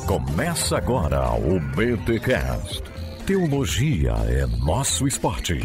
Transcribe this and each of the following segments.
Começa agora o BTCast. Teologia é nosso esporte.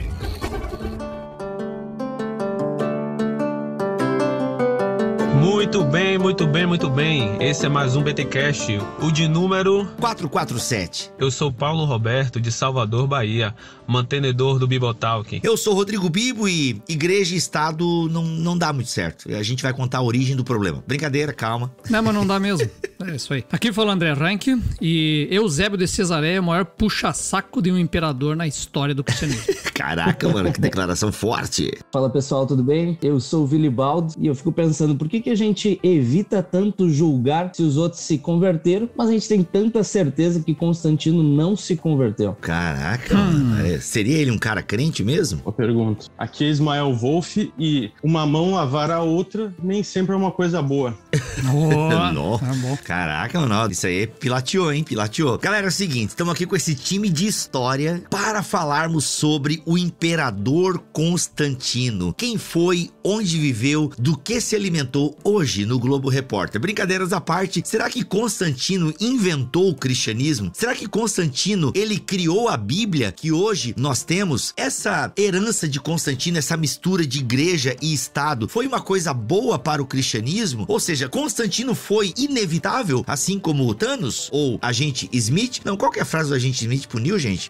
Muito bem, muito bem, muito bem. Esse é mais um BTcast, o de número 447. Eu sou Paulo Roberto, de Salvador, Bahia, mantenedor do Bibotalk. Eu sou Rodrigo Bibo e igreja e Estado não dá muito certo. A gente vai contar a origem do problema. Brincadeira, calma. Não, mas não dá mesmo. É isso aí. Aqui fala André Rank e Eusébio de Cesareia é o maior puxa-saco de um imperador na história do cristianismo. Caraca, mano, que declaração forte. Fala pessoal, tudo bem? Eu sou o Willibald e eu fico pensando por que a gente evita tanto julgar se os outros se converteram, mas a gente tem tanta certeza que Constantino não se converteu. Caraca, mano, seria ele um cara crente mesmo? Uma pergunta. Aqui é Ismael Wolff e uma mão lavar a outra nem sempre é uma coisa boa. Não. Tá bom. Caraca, mano, isso aí pilateou, hein? Pilateou. Galera, é o seguinte, estamos aqui com esse time de história para falarmos sobre o imperador Constantino. Quem foi, onde viveu, do que se alimentou hoje no Globo Repórter. Brincadeiras à parte, será que Constantino inventou o cristianismo? Será que Constantino, ele criou a Bíblia que hoje nós temos? Essa herança de Constantino, essa mistura de igreja e Estado, foi uma coisa boa para o cristianismo? Ou seja, Constantino foi inevitável, assim como o Thanos ou Agente Smith? Não, qual que é a frase do Agente Smith pro Neo, gente?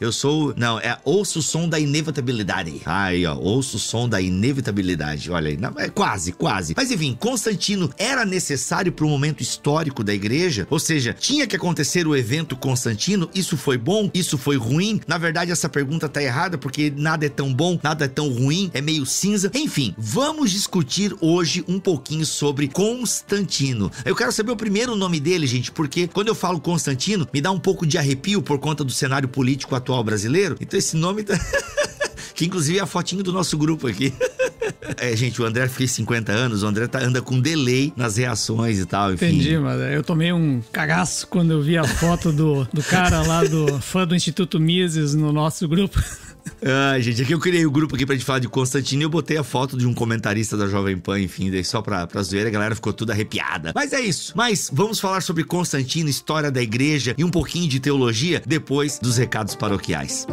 Ouço o som da inevitabilidade. Aí, ó, ouço o som da inevitabilidade. Olha aí, não, é quase. Mas enfim, Constantino era necessário para o momento histórico da igreja? Ou seja, tinha que acontecer o evento Constantino? Isso foi bom? Isso foi ruim? Na verdade, essa pergunta tá errada, porque nada é tão bom, nada é tão ruim, é meio cinza. Enfim, vamos discutir hoje um pouquinho sobre Constantino. Eu quero saber o primeiro nome dele, gente, porque quando eu falo Constantino, me dá um pouco de arrepio por conta do cenário político atual brasileiro. Então esse nome tá... que inclusive é a fotinho do nosso grupo aqui. Gente, o André fez 50 anos, o André anda com delay nas reações e tal, enfim. Entendi, mas eu tomei um cagaço quando eu vi a foto do cara lá, do fã do Instituto Mises no nosso grupo. Gente, aqui eu criei o grupo aqui pra gente falar de Constantino e eu botei a foto de um comentarista da Jovem Pan, enfim, daí só pra zoeira, a galera ficou toda arrepiada. Mas é isso. Mas vamos falar sobre Constantino, história da igreja e um pouquinho de teologia depois dos recados paroquiais.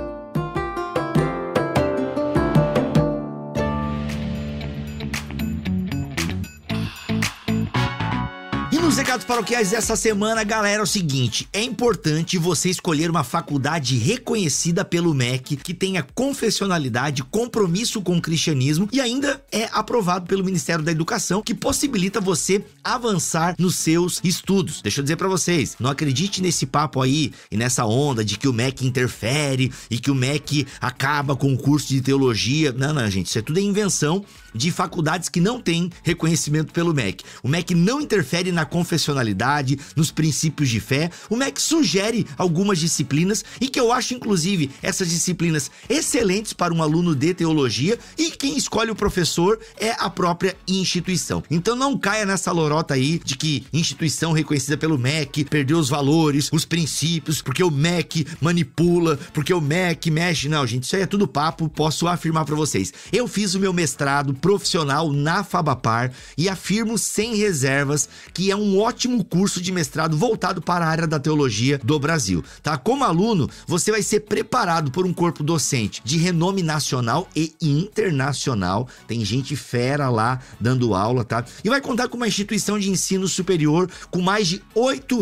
Nos recados paroquiais dessa semana, galera, é o seguinte: é importante você escolher uma faculdade reconhecida pelo MEC, que tenha confessionalidade, compromisso com o cristianismo e ainda é aprovado pelo Ministério da Educação, que possibilita você avançar nos seus estudos. Deixa eu dizer pra vocês, não acredite nesse papo aí e nessa onda de que o MEC interfere e que o MEC acaba com o curso de teologia. Não, gente, isso é tudo invenção de faculdades que não têm reconhecimento pelo MEC. O MEC não interfere na confessionalidade, nos princípios de fé. O MEC sugere algumas disciplinas e que eu acho, inclusive, essas disciplinas excelentes para um aluno de teologia, e quem escolhe o professor é a própria instituição. Então não caia nessa lorota aí de que instituição reconhecida pelo MEC perdeu os valores, os princípios, porque o MEC manipula, porque o MEC mexe. Não, gente, isso aí é tudo papo, posso afirmar para vocês. Eu fiz o meu mestrado profissional na Fabapar e afirmo sem reservas que é um ótimo curso de mestrado voltado para a área da teologia do Brasil, tá? Como aluno, você vai ser preparado por um corpo docente de renome nacional e internacional. Tem gente fera lá dando aula, tá? E vai contar com uma instituição de ensino superior com mais de 8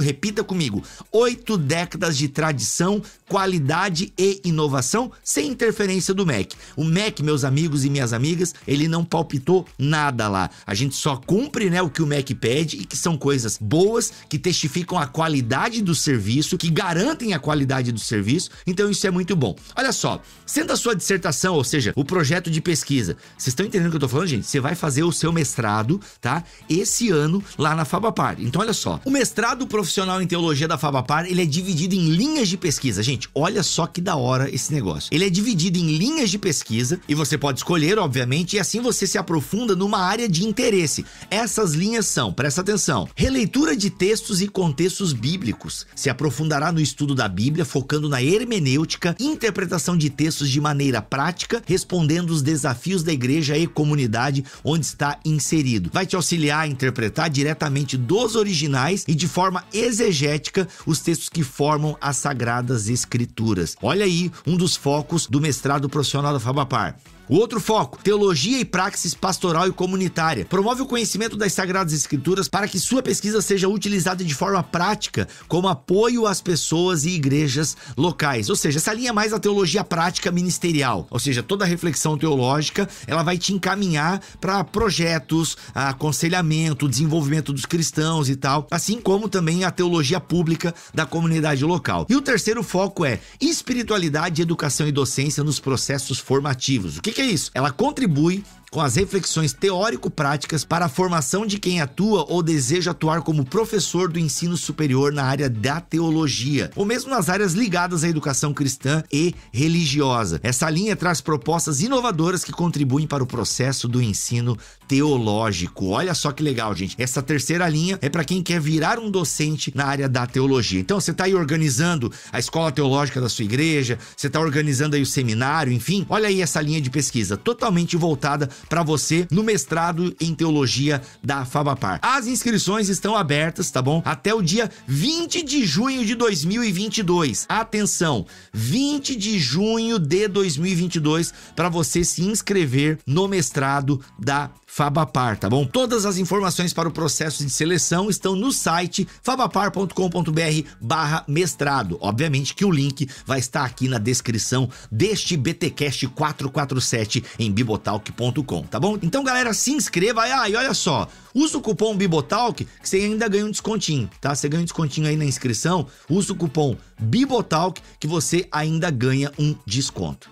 décadas de tradição, qualidade e inovação, sem interferência do MEC. O MEC, meus amigos e minhas amigas, ele não palpitou nada lá. A gente só cumpre, o que o MEC pede, e que são coisas boas, que testificam a qualidade do serviço, que garantem a qualidade do serviço. Então isso é muito bom. Olha só, sendo a sua dissertação, ou seja, o projeto de pesquisa, vocês estão entendendo o que eu tô falando, gente? Você vai fazer o seu mestrado, tá? Esse ano lá na Fabapar. Então olha só, o mestrado profissional em teologia da Fabapar, ele é dividido em linhas de pesquisa. Gente, olha só que da hora esse negócio. Ele é dividido em linhas de pesquisa e você pode escolher, obviamente, e assim você você se aprofunda numa área de interesse. Essas linhas são, presta atenção, releitura de textos e contextos bíblicos. Se aprofundará no estudo da Bíblia, focando na hermenêutica, interpretação de textos de maneira prática, respondendo os desafios da igreja e comunidade onde está inserido. Vai te auxiliar a interpretar diretamente dos originais e de forma exegética os textos que formam as Sagradas Escrituras. Olha aí um dos focos do mestrado profissional da Fabapar. O outro foco, teologia e praxis pastoral e comunitária. Promove o conhecimento das Sagradas Escrituras para que sua pesquisa seja utilizada de forma prática como apoio às pessoas e igrejas locais. Ou seja, essa linha é mais a teologia prática ministerial. Ou seja, toda a reflexão teológica, ela vai te encaminhar para projetos, aconselhamento, desenvolvimento dos cristãos e tal, assim como também a teologia pública da comunidade local. E o terceiro foco é espiritualidade, educação e docência nos processos formativos. O que é isso? Ela contribui com as reflexões teórico-práticas para a formação de quem atua ou deseja atuar como professor do ensino superior na área da teologia, ou mesmo nas áreas ligadas à educação cristã e religiosa. Essa linha traz propostas inovadoras que contribuem para o processo do ensino teológico. Olha só que legal, gente. Essa terceira linha é para quem quer virar um docente na área da teologia. Então, você está aí organizando a escola teológica da sua igreja, você está organizando aí o seminário, enfim. Olha aí essa linha de pesquisa, totalmente voltada para você no mestrado em teologia da Fabapar. As inscrições estão abertas, tá bom? Até o dia 20 de junho de 2022. Atenção, 20 de junho de 2022 para você se inscrever no mestrado da Fabapar, tá bom? Todas as informações para o processo de seleção estão no site fabapar.com.br/mestrado. Obviamente que o link vai estar aqui na descrição deste BTcast 447 em bibotalk.com, tá bom? Então, galera, se inscreva. E olha só, usa o cupom Bibotalk que você ainda ganha um descontinho, tá? Você ganha um descontinho aí na inscrição, usa o cupom Bibotalk que você ainda ganha um desconto.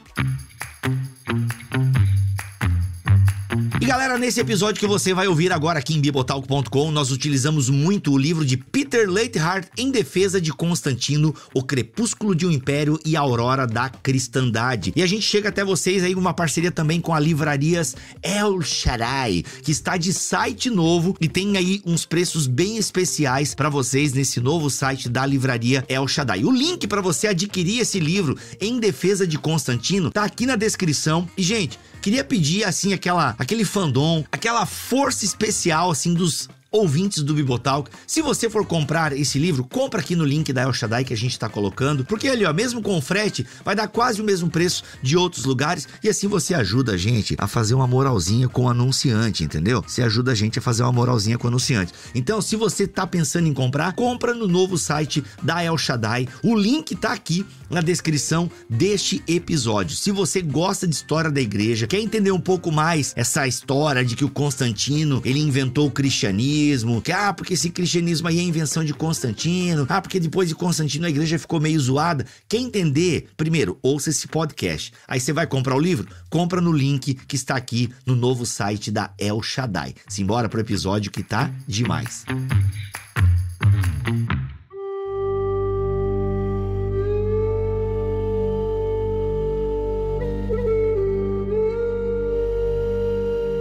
E galera, nesse episódio que você vai ouvir agora aqui em bibotalk.com, nós utilizamos muito o livro de Peter Leithart em defesa de Constantino, O Crepúsculo de um Império e a Aurora da Cristandade. E a gente chega até vocês aí uma parceria também com a Livrarias El Shaddai, que está de site novo e tem aí uns preços bem especiais para vocês nesse novo site da Livraria El Shaddai. O link para você adquirir esse livro em defesa de Constantino tá aqui na descrição. E gente, queria pedir assim aquele fandom, aquela força especial assim dos ouvintes do Bibotalk. Se você for comprar esse livro, compra aqui no link da El Shaddai que a gente tá colocando, porque ali, ó, mesmo com o frete, vai dar quase o mesmo preço de outros lugares, e assim você ajuda a gente a fazer uma moralzinha com o anunciante, entendeu? Você ajuda a gente a fazer uma moralzinha com o anunciante. Então, se você tá pensando em comprar, compra no novo site da El Shaddai. O link tá aqui na descrição deste episódio. Se você gosta de história da igreja, quer entender um pouco mais essa história de que o Constantino, ele inventou o cristianismo, que porque esse cristianismo aí é invenção de Constantino, porque depois de Constantino a igreja ficou meio zoada. Quer entender? Primeiro, ouça esse podcast. Aí você vai comprar o livro? Compra no link que está aqui no novo site da El Shaddai. Simbora pro episódio que tá demais.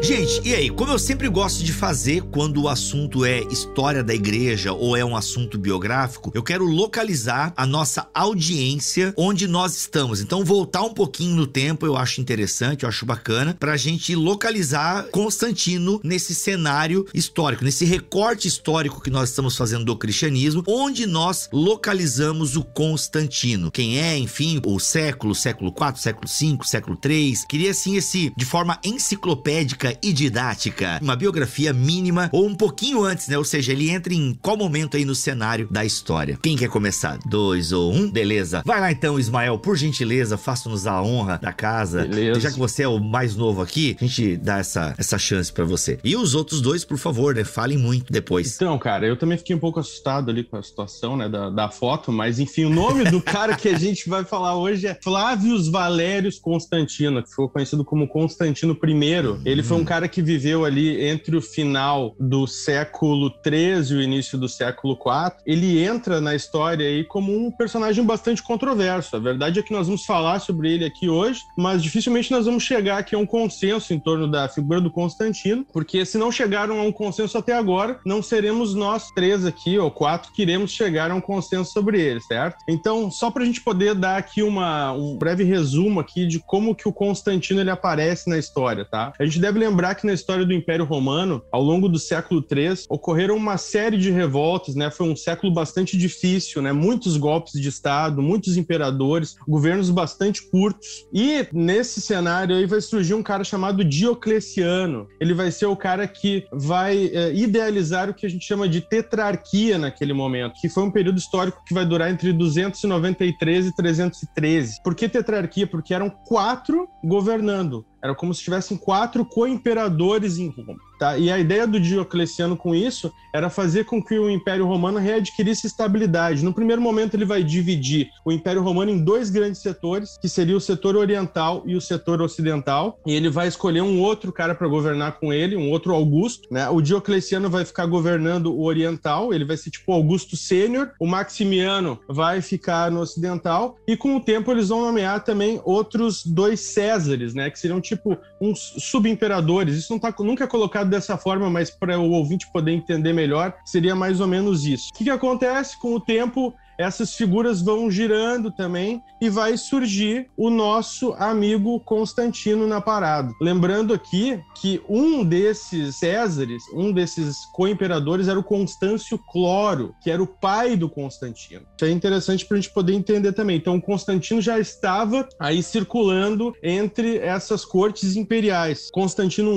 Gente, e aí? Como eu sempre gosto de fazer quando o assunto é história da igreja ou é um assunto biográfico, eu quero localizar a nossa audiência onde nós estamos. Então, voltar um pouquinho no tempo eu acho interessante, eu acho bacana, pra gente localizar Constantino nesse cenário histórico, nesse recorte histórico que nós estamos fazendo do cristianismo, onde nós localizamos o Constantino. Quem é, enfim, o século 4, século 5, século 3. Queria, assim, de forma enciclopédica e didática, uma biografia mínima ou um pouquinho antes, né? Ou seja, ele entra em qual momento aí no cenário da história. Quem quer começar? 2 ou 1? Beleza. Vai lá então, Ismael, por gentileza, faça-nos a honra da casa. Beleza. Já que você é o mais novo aqui, a gente dá essa chance pra você. E os outros dois, por favor, né? Falem muito depois. Então, cara, eu também fiquei um pouco assustado ali com a situação, né? Da foto, mas enfim, o nome do cara que a gente vai falar hoje é Flávios Valérios Constantino, que ficou conhecido como Constantino I. Ele foi um cara que viveu ali entre o final do século III e o início do século IV. Ele entra na história aí como um personagem bastante controverso. A verdade é que nós vamos falar sobre ele aqui hoje, mas dificilmente nós vamos chegar aqui a um consenso em torno da figura do Constantino, porque se não chegaram a um consenso até agora, não seremos nós 3 aqui, ou 4, que iremos chegar a um consenso sobre ele, certo? Então, só pra gente poder dar aqui um breve resumo aqui de como que o Constantino ele aparece na história, tá? A gente deve lembrar que na história do Império Romano, ao longo do século III, ocorreram uma série de revoltas, né? Foi um século bastante difícil, né? Muitos golpes de Estado, muitos imperadores, governos bastante curtos. E nesse cenário aí vai surgir um cara chamado Diocleciano. Ele vai ser o cara que vai idealizar o que a gente chama de tetrarquia naquele momento, que foi um período histórico que vai durar entre 293 e 313. Por que tetrarquia? Porque eram 4 governando. Era como se tivessem 4 co-imperadores em Roma, tá? E a ideia do Diocleciano com isso era fazer com que o Império Romano readquirisse estabilidade. No primeiro momento, ele vai dividir o Império Romano em 2 grandes setores, que seria o setor oriental e o setor ocidental. E ele vai escolher um outro cara para governar com ele, um outro Augusto, né? O Diocleciano vai ficar governando o oriental, ele vai ser tipo Augusto Sênior. O Maximiano vai ficar no ocidental. E com o tempo, eles vão nomear também outros 2 Césares, né? Que seriam tipo uns subimperadores. Isso nunca é colocado dessa forma, mas para o ouvinte poder entender melhor, seria mais ou menos isso. O que acontece com o tempo? Essas figuras vão girando também e vai surgir o nosso amigo Constantino na parada. Lembrando aqui que um desses Césares, um desses co-imperadores era o Constâncio Cloro, que era o pai do Constantino. Isso é interessante para a gente poder entender também. Então, o Constantino já estava aí circulando entre essas cortes imperiais. Constantino,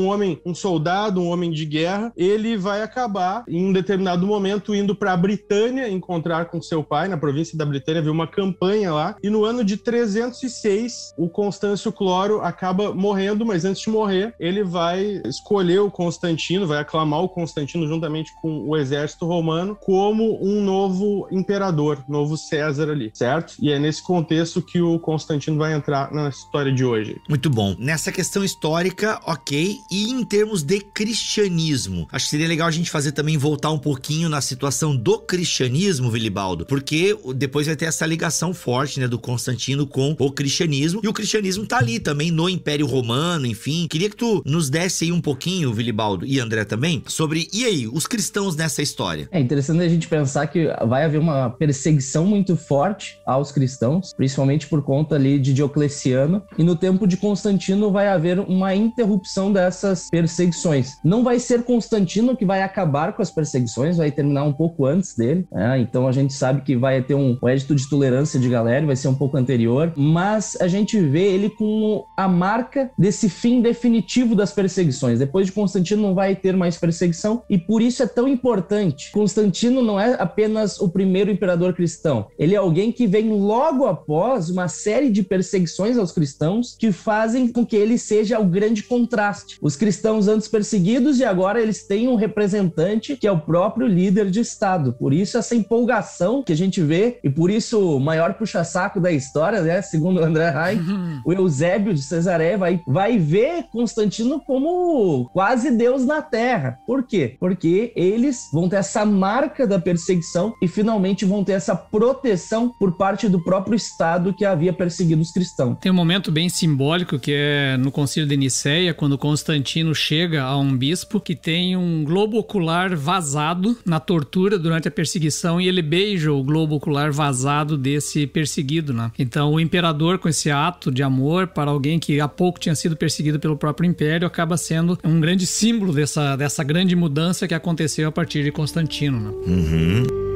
um soldado, um homem de guerra, ele vai acabar, em um determinado momento, indo para a Britânia encontrar com seu pai, na província da Britânia, havia uma campanha lá, e no ano de 306, o Constâncio Cloro acaba morrendo, mas antes de morrer, ele vai escolher o Constantino, vai aclamar o Constantino juntamente com o exército romano como um novo imperador, novo César ali, certo? E é nesse contexto que o Constantino vai entrar na história de hoje. Muito bom. Nessa questão histórica, ok, e em termos de cristianismo, acho que seria legal a gente fazer também, voltar um pouquinho na situação do cristianismo, Vilibaldo, porque depois vai ter essa ligação forte, né, do Constantino com o cristianismo, e o cristianismo tá ali também no Império Romano, enfim. Queria que tu nos desse aí um pouquinho, Vilibaldo e André também, sobre, e aí, os cristãos nessa história? É interessante a gente pensar que vai haver uma perseguição muito forte aos cristãos, principalmente por conta ali de Diocleciano, e no tempo de Constantino vai haver uma interrupção dessas perseguições. Não vai ser Constantino que vai acabar com as perseguições, vai terminar um pouco antes dele, né? Então a gente sabe que vai ter um édito de tolerância de Galera, vai ser um pouco anterior, mas a gente vê ele com a marca desse fim definitivo das perseguições. Depois de Constantino não vai ter mais perseguição, e por isso é tão importante. Constantino não é apenas o primeiro imperador cristão, ele é alguém que vem logo após uma série de perseguições aos cristãos que fazem com que ele seja o grande contraste. Os cristãos antes perseguidos, e agora eles têm um representante que é o próprio líder de Estado. Por isso essa empolgação que a gente vê, e por isso o maior puxa-saco da história, né, segundo André Reich, o Eusébio de Cesareia vai ver Constantino como quase Deus na Terra. Por quê? Porque eles vão ter essa marca da perseguição e finalmente vão ter essa proteção por parte do próprio Estado que havia perseguido os cristãos. Tem um momento bem simbólico que é no Concílio de Nicéia, quando Constantino chega a um bispo que tem um globo ocular vazado na tortura durante a perseguição, e ele beija o globo ocular vazado desse perseguido, né? Então o imperador, com esse ato de amor para alguém que há pouco tinha sido perseguido pelo próprio império, acaba sendo um grande símbolo dessa grande mudança que aconteceu a partir de Constantino, né? Uhum.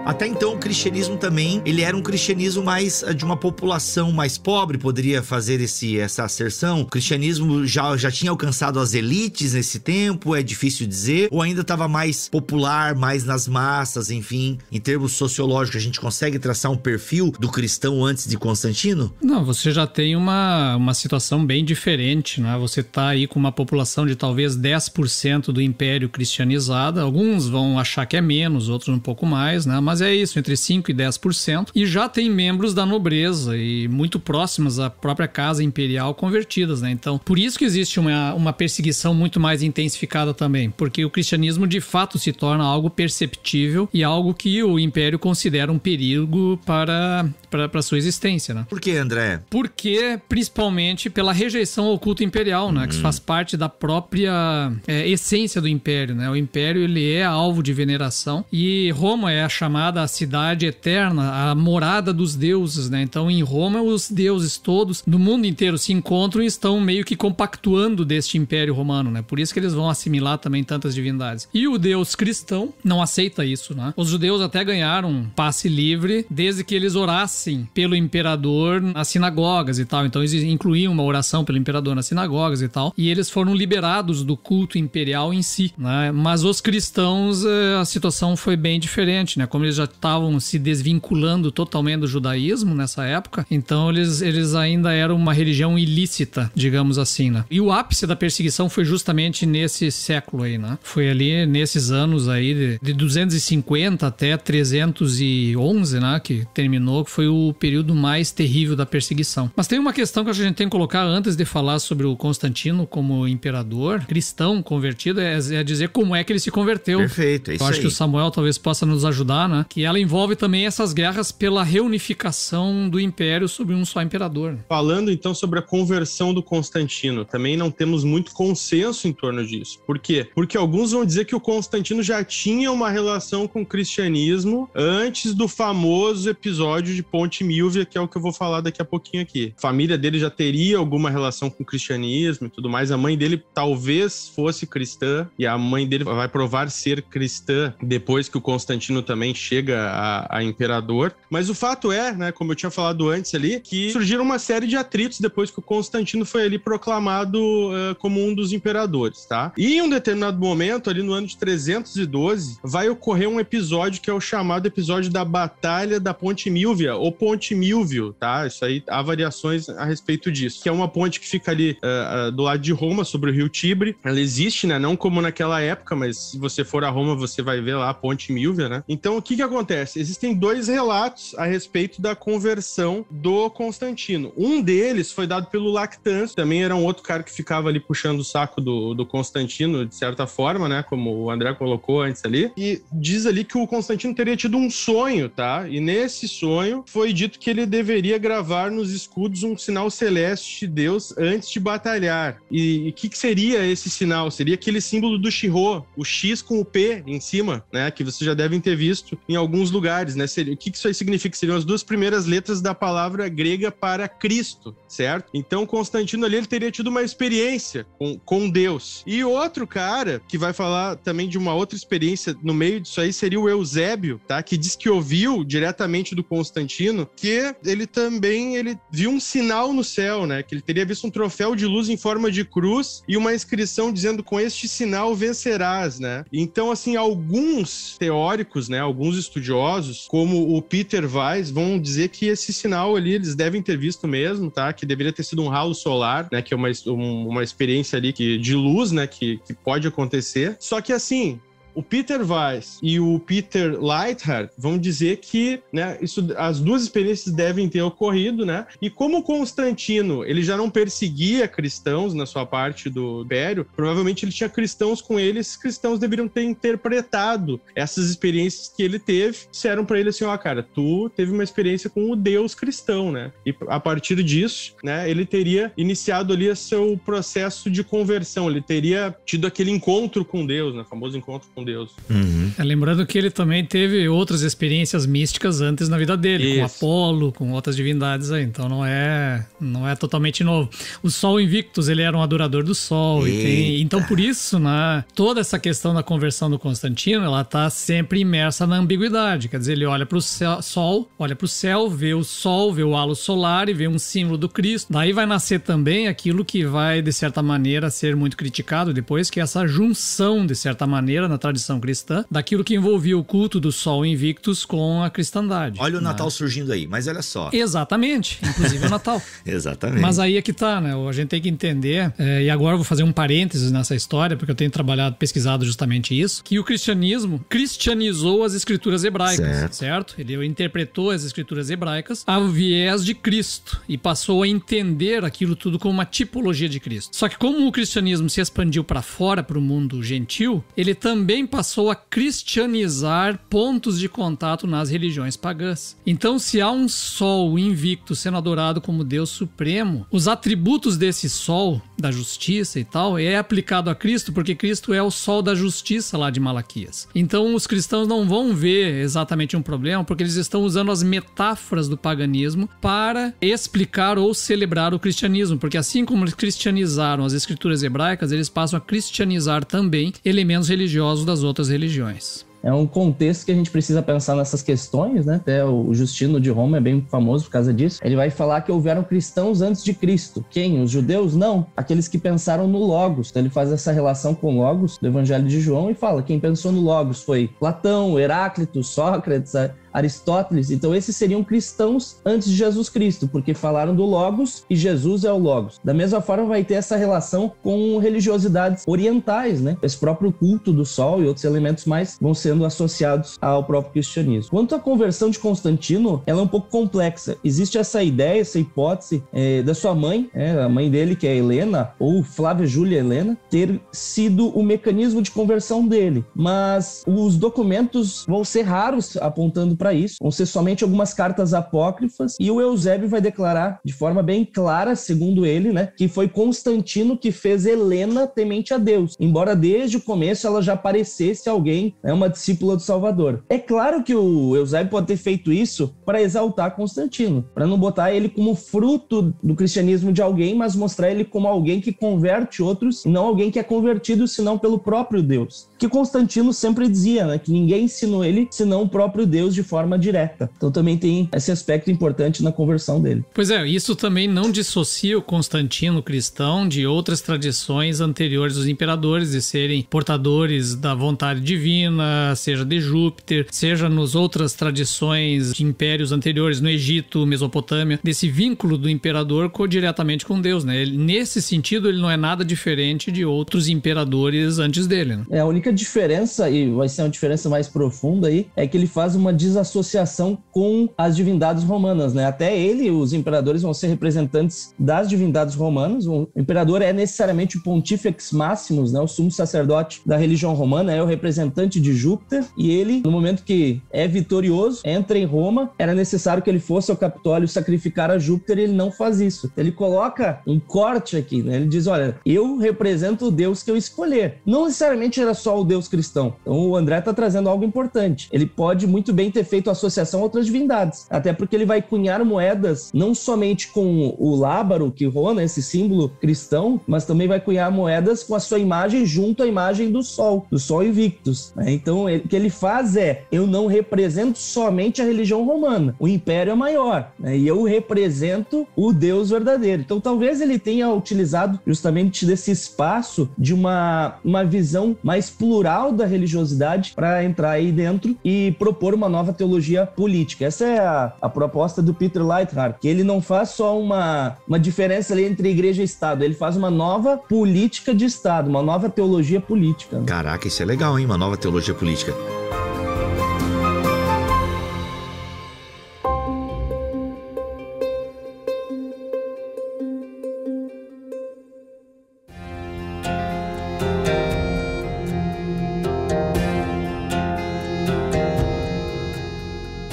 Até então o cristianismo também, ele era um cristianismo mais de uma população mais pobre, poderia fazer essa asserção. O cristianismo já tinha alcançado as elites nesse tempo, é difícil dizer, ou ainda estava mais popular, mais nas massas, enfim. Em termos sociológicos, a gente consegue traçar um perfil do cristão antes de Constantino? Não, você já tem uma situação bem diferente, né? Você tá aí com uma população de talvez 10% do império cristianizada. Alguns vão achar que é menos, outros um pouco mais, né? Mas é isso, entre 5% e 10%. E já tem membros da nobreza e muito próximas à própria casa imperial convertidas, né? Então, por isso que existe uma perseguição muito mais intensificada também, porque o cristianismo de fato se torna algo perceptível e algo que o império considera um perigo para sua existência, né? Por que, André? Porque, principalmente, pela rejeição ao culto imperial, né? Que faz parte da própria essência do império, né? O império, ele é alvo de veneração e Roma é a chamada a cidade eterna, a morada dos deuses, né? Então, em Roma, os deuses todos do mundo inteiro se encontram e estão meio que compactuando deste império romano, né? Por isso que eles vão assimilar também tantas divindades. E o deus cristão não aceita isso, né? Os judeus até ganharam passe livre desde que eles orassem pelo imperador nas sinagogas e tal. Então eles incluíam uma oração pelo imperador nas sinagogas e tal. E eles foram liberados do culto imperial em si, né? Mas os cristãos, a situação foi bem diferente, né? Como eles já estavam se desvinculando totalmente do judaísmo nessa época, então eles ainda eram uma religião ilícita, digamos assim, né? E o ápice da perseguição foi justamente nesse século aí, né? Foi ali nesses anos aí de 250 até 311, né? Que terminou, que foi o período mais terrível da perseguição. Mas tem uma questão que a gente tem que colocar antes de falar sobre o Constantino como imperador cristão convertido, é dizer como é que ele se converteu. Perfeito, é isso aí. Eu acho que o Samuel talvez possa nos ajudar, né? Que ela envolve também essas guerras pela reunificação do império sob um só imperador. Falando então sobre a conversão do Constantino, também não temos muito consenso em torno disso. Por quê? Porque alguns vão dizer que o Constantino já tinha uma relação com o cristianismo antes do famoso episódio de Ponte Milvia, que é o que eu vou falar daqui a pouquinho aqui. A família dele já teria alguma relação com o cristianismo e tudo mais. A mãe dele talvez fosse cristã e a mãe dele vai provar ser cristã depois que o Constantino também chega a imperador. Mas o fato é, né, como eu tinha falado antes ali, que surgiram uma série de atritos depois que o Constantino foi ali proclamado como um dos imperadores, tá? E em um determinado momento, ali no ano de 312, vai ocorrer um episódio que é o chamado episódio da Batalha da Ponte Milvia, ou Ponte Milvio, tá? Isso aí, há variações a respeito disso, que é uma ponte que fica ali do lado de Roma, sobre o rio Tibre. Ela existe, né? Não como naquela época, mas se você for a Roma, você vai ver lá a Ponte Milvia, né? Então, o que acontece? Existem dois relatos a respeito da conversão do Constantino. Um deles foi dado pelo Lactâncio, também era um outro cara que ficava ali puxando o saco do Constantino, de certa forma, né? Como o André colocou antes ali. E diz ali que o Constantino teria tido um sonho, tá? E nesse sonho foi dito que ele deveria gravar nos escudos um sinal celeste de Deus antes de batalhar. E o que seria esse sinal? Seria aquele símbolo do Shihô, o X com o P em cima, né? Que vocês já devem ter visto em alguns lugares, né? O que isso aí significa? Seriam as duas primeiras letras da palavra grega para Cristo, certo? Então, Constantino ali, ele teria tido uma experiência com Deus. E outro cara, que vai falar também de uma outra experiência no meio disso aí, seria o Eusébio, tá? Que diz que ouviu diretamente do Constantino que ele viu um sinal no céu, né? Que ele teria visto um troféu de luz em forma de cruz e uma inscrição dizendo: com este sinal vencerás, né? Então, assim, alguns teóricos, né? Alguns estudiosos, como o Peter Weiss, vão dizer que esse sinal ali, eles devem ter visto mesmo, tá? Que deveria ter sido um ralo solar, né? Que é uma experiência ali de luz, né? Que pode acontecer. Só que, assim, o Peter Weiss e o Peter Leithart vão dizer que, né, as duas experiências devem ter ocorrido, né? E como Constantino, ele já não perseguia cristãos na sua parte do império, provavelmente ele tinha cristãos com ele, esses cristãos deveriam ter interpretado essas experiências que ele teve, disseram pra ele assim: ó, cara, tu teve uma experiência com o Deus cristão, né? E a partir disso, né, ele teria iniciado ali o seu processo de conversão, ele teria tido aquele encontro com Deus, né? O famoso encontro com Deus, Deus. Lembrando que ele também teve outras experiências místicas antes na vida dele, com Isso. Apolo, com outras divindades aí, então não é totalmente novo. O Sol Invictus, ele era um adorador do Sol, então por isso, né, toda essa questão da conversão do Constantino, ela tá sempre imersa na ambiguidade, quer dizer, ele olha pro Sol, olha pro céu, vê o Sol, vê o halo solar e vê um símbolo do Cristo. Daí vai nascer também aquilo que vai, de certa maneira, ser muito criticado depois, que é essa junção, de certa maneira, na tradição cristã, daquilo que envolvia o culto do Sol Invictus com a cristandade. Olha o Natal surgindo aí, mas olha só. Exatamente, inclusive o Natal. Exatamente. Mas aí é que tá, né? A gente tem que entender, e agora eu vou fazer um parênteses nessa história, porque eu tenho pesquisado justamente isso, que o cristianismo cristianizou as escrituras hebraicas, certo? Ele interpretou as escrituras hebraicas ao viés de Cristo e passou a entender aquilo tudo como uma tipologia de Cristo. Só que como o cristianismo se expandiu para fora, para o mundo gentil, ele também passou a cristianizar pontos de contato nas religiões pagãs. Então, se há um sol invicto sendo adorado como Deus supremo, os atributos desse sol, da justiça e tal, é aplicado a Cristo, porque Cristo é o sol da justiça lá de Malaquias. Então, os cristãos não vão ver exatamente um problema, porque eles estão usando as metáforas do paganismo para explicar ou celebrar o cristianismo, porque assim como eles cristianizaram as escrituras hebraicas, eles passam a cristianizar também elementos religiosos das outras religiões. É um contexto que a gente precisa pensar nessas questões, né? Até o Justino de Roma é bem famoso por causa disso. Ele vai falar que houveram cristãos antes de Cristo. Quem? Os judeus? Não. Aqueles que pensaram no Logos. Então ele faz essa relação com o Logos do Evangelho de João e fala: quem pensou no Logos foi Platão, Heráclito, Sócrates, Aristóteles. Então esses seriam cristãos antes de Jesus Cristo, porque falaram do Logos e Jesus é o Logos. Da mesma forma vai ter essa relação com religiosidades orientais, né? Esse próprio culto do sol e outros elementos mais vão sendo associados ao próprio cristianismo. Quanto à conversão de Constantino, ela é um pouco complexa. Existe essa ideia, essa hipótese da sua mãe, a mãe dele, que é Helena, ou Flávia Júlia Helena, ter sido o mecanismo de conversão dele. Mas os documentos vão ser raros apontando para isso. Vão ser somente algumas cartas apócrifas, e o Eusébio vai declarar de forma bem clara, segundo ele, né, que foi Constantino que fez Helena temente a Deus, embora desde o começo ela já parecesse alguém, uma discípula do Salvador. É claro que o Eusébio pode ter feito isso para exaltar Constantino, para não botar ele como fruto do cristianismo de alguém, mas mostrar ele como alguém que converte outros, e não alguém que é convertido senão pelo próprio Deus. Que Constantino sempre dizia, né, que ninguém ensinou ele senão o próprio Deus de forma direta. Então também tem esse aspecto importante na conversão dele. Pois é, isso também não dissocia o Constantino cristão de outras tradições anteriores dos imperadores, de serem portadores da vontade divina, seja de Júpiter, seja nas outras tradições de impérios anteriores, no Egito, Mesopotâmia, desse vínculo do imperador diretamente com Deus, né? Nesse sentido, ele não é nada diferente de outros imperadores antes dele, né? A única diferença, e vai ser uma diferença mais profunda aí, é que ele faz uma desassociação com as divindades romanas, né? Até ele, os imperadores vão ser representantes das divindades romanas. O imperador é necessariamente o Pontifex Maximus, né? O sumo sacerdote da religião romana, é o representante de Júpiter, e ele, no momento que é vitorioso, entra em Roma, era necessário que ele fosse ao Capitólio sacrificar a Júpiter, e ele não faz isso. Ele coloca um corte aqui, né? Ele diz: olha, eu represento o Deus que eu escolher. Não necessariamente era só o Deus cristão. Então o André está trazendo algo importante. Ele pode muito bem ter feito associação a outras divindades, até porque ele vai cunhar moedas não somente com o lábaro, que rola, esse símbolo cristão, mas também vai cunhar moedas com a sua imagem junto à imagem do Sol Invictus, né? Então o que ele faz é: eu não represento somente a religião romana, o império é maior, né? E eu represento o Deus verdadeiro. Então talvez ele tenha utilizado justamente desse espaço de uma visão mais plural da religiosidade para entrar aí dentro e propor uma nova teologia política. Essa é a proposta do Peter Leithart, que ele não faz só uma diferença ali entre igreja e Estado, ele faz uma nova política de Estado, uma nova teologia política, né? Caraca, isso é legal, hein? Uma nova teologia política.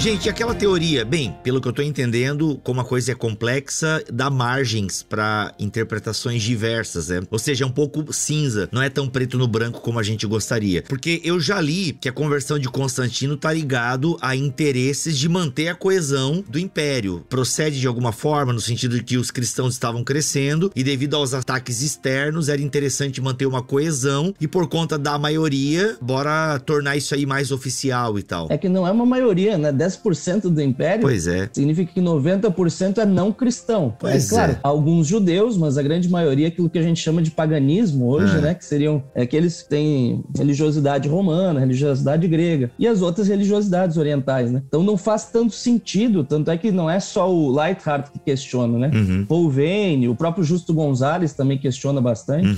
Gente, aquela teoria, bem, pelo que eu tô entendendo, como a coisa é complexa, dá margens para interpretações diversas, né? Ou seja, é um pouco cinza, não é tão preto no branco como a gente gostaria. Porque eu já li que a conversão de Constantino tá ligado a interesses de manter a coesão do império. Procede de alguma forma, no sentido de que os cristãos estavam crescendo e devido aos ataques externos era interessante manter uma coesão e por conta da maioria, bora tornar isso aí mais oficial e tal. É que não é uma maioria, né? 10% do império. Pois é. Significa que 90% é não cristão. Pois claro, é. Alguns judeus, mas a grande maioria é aquilo que a gente chama de paganismo hoje, né? Que seriam aqueles que têm religiosidade romana, religiosidade grega e as outras religiosidades orientais, né? Então não faz tanto sentido, tanto é que não é só o Leithart que questiona, né? Paul Veyne, o próprio Justo Gonzalez também questiona bastante.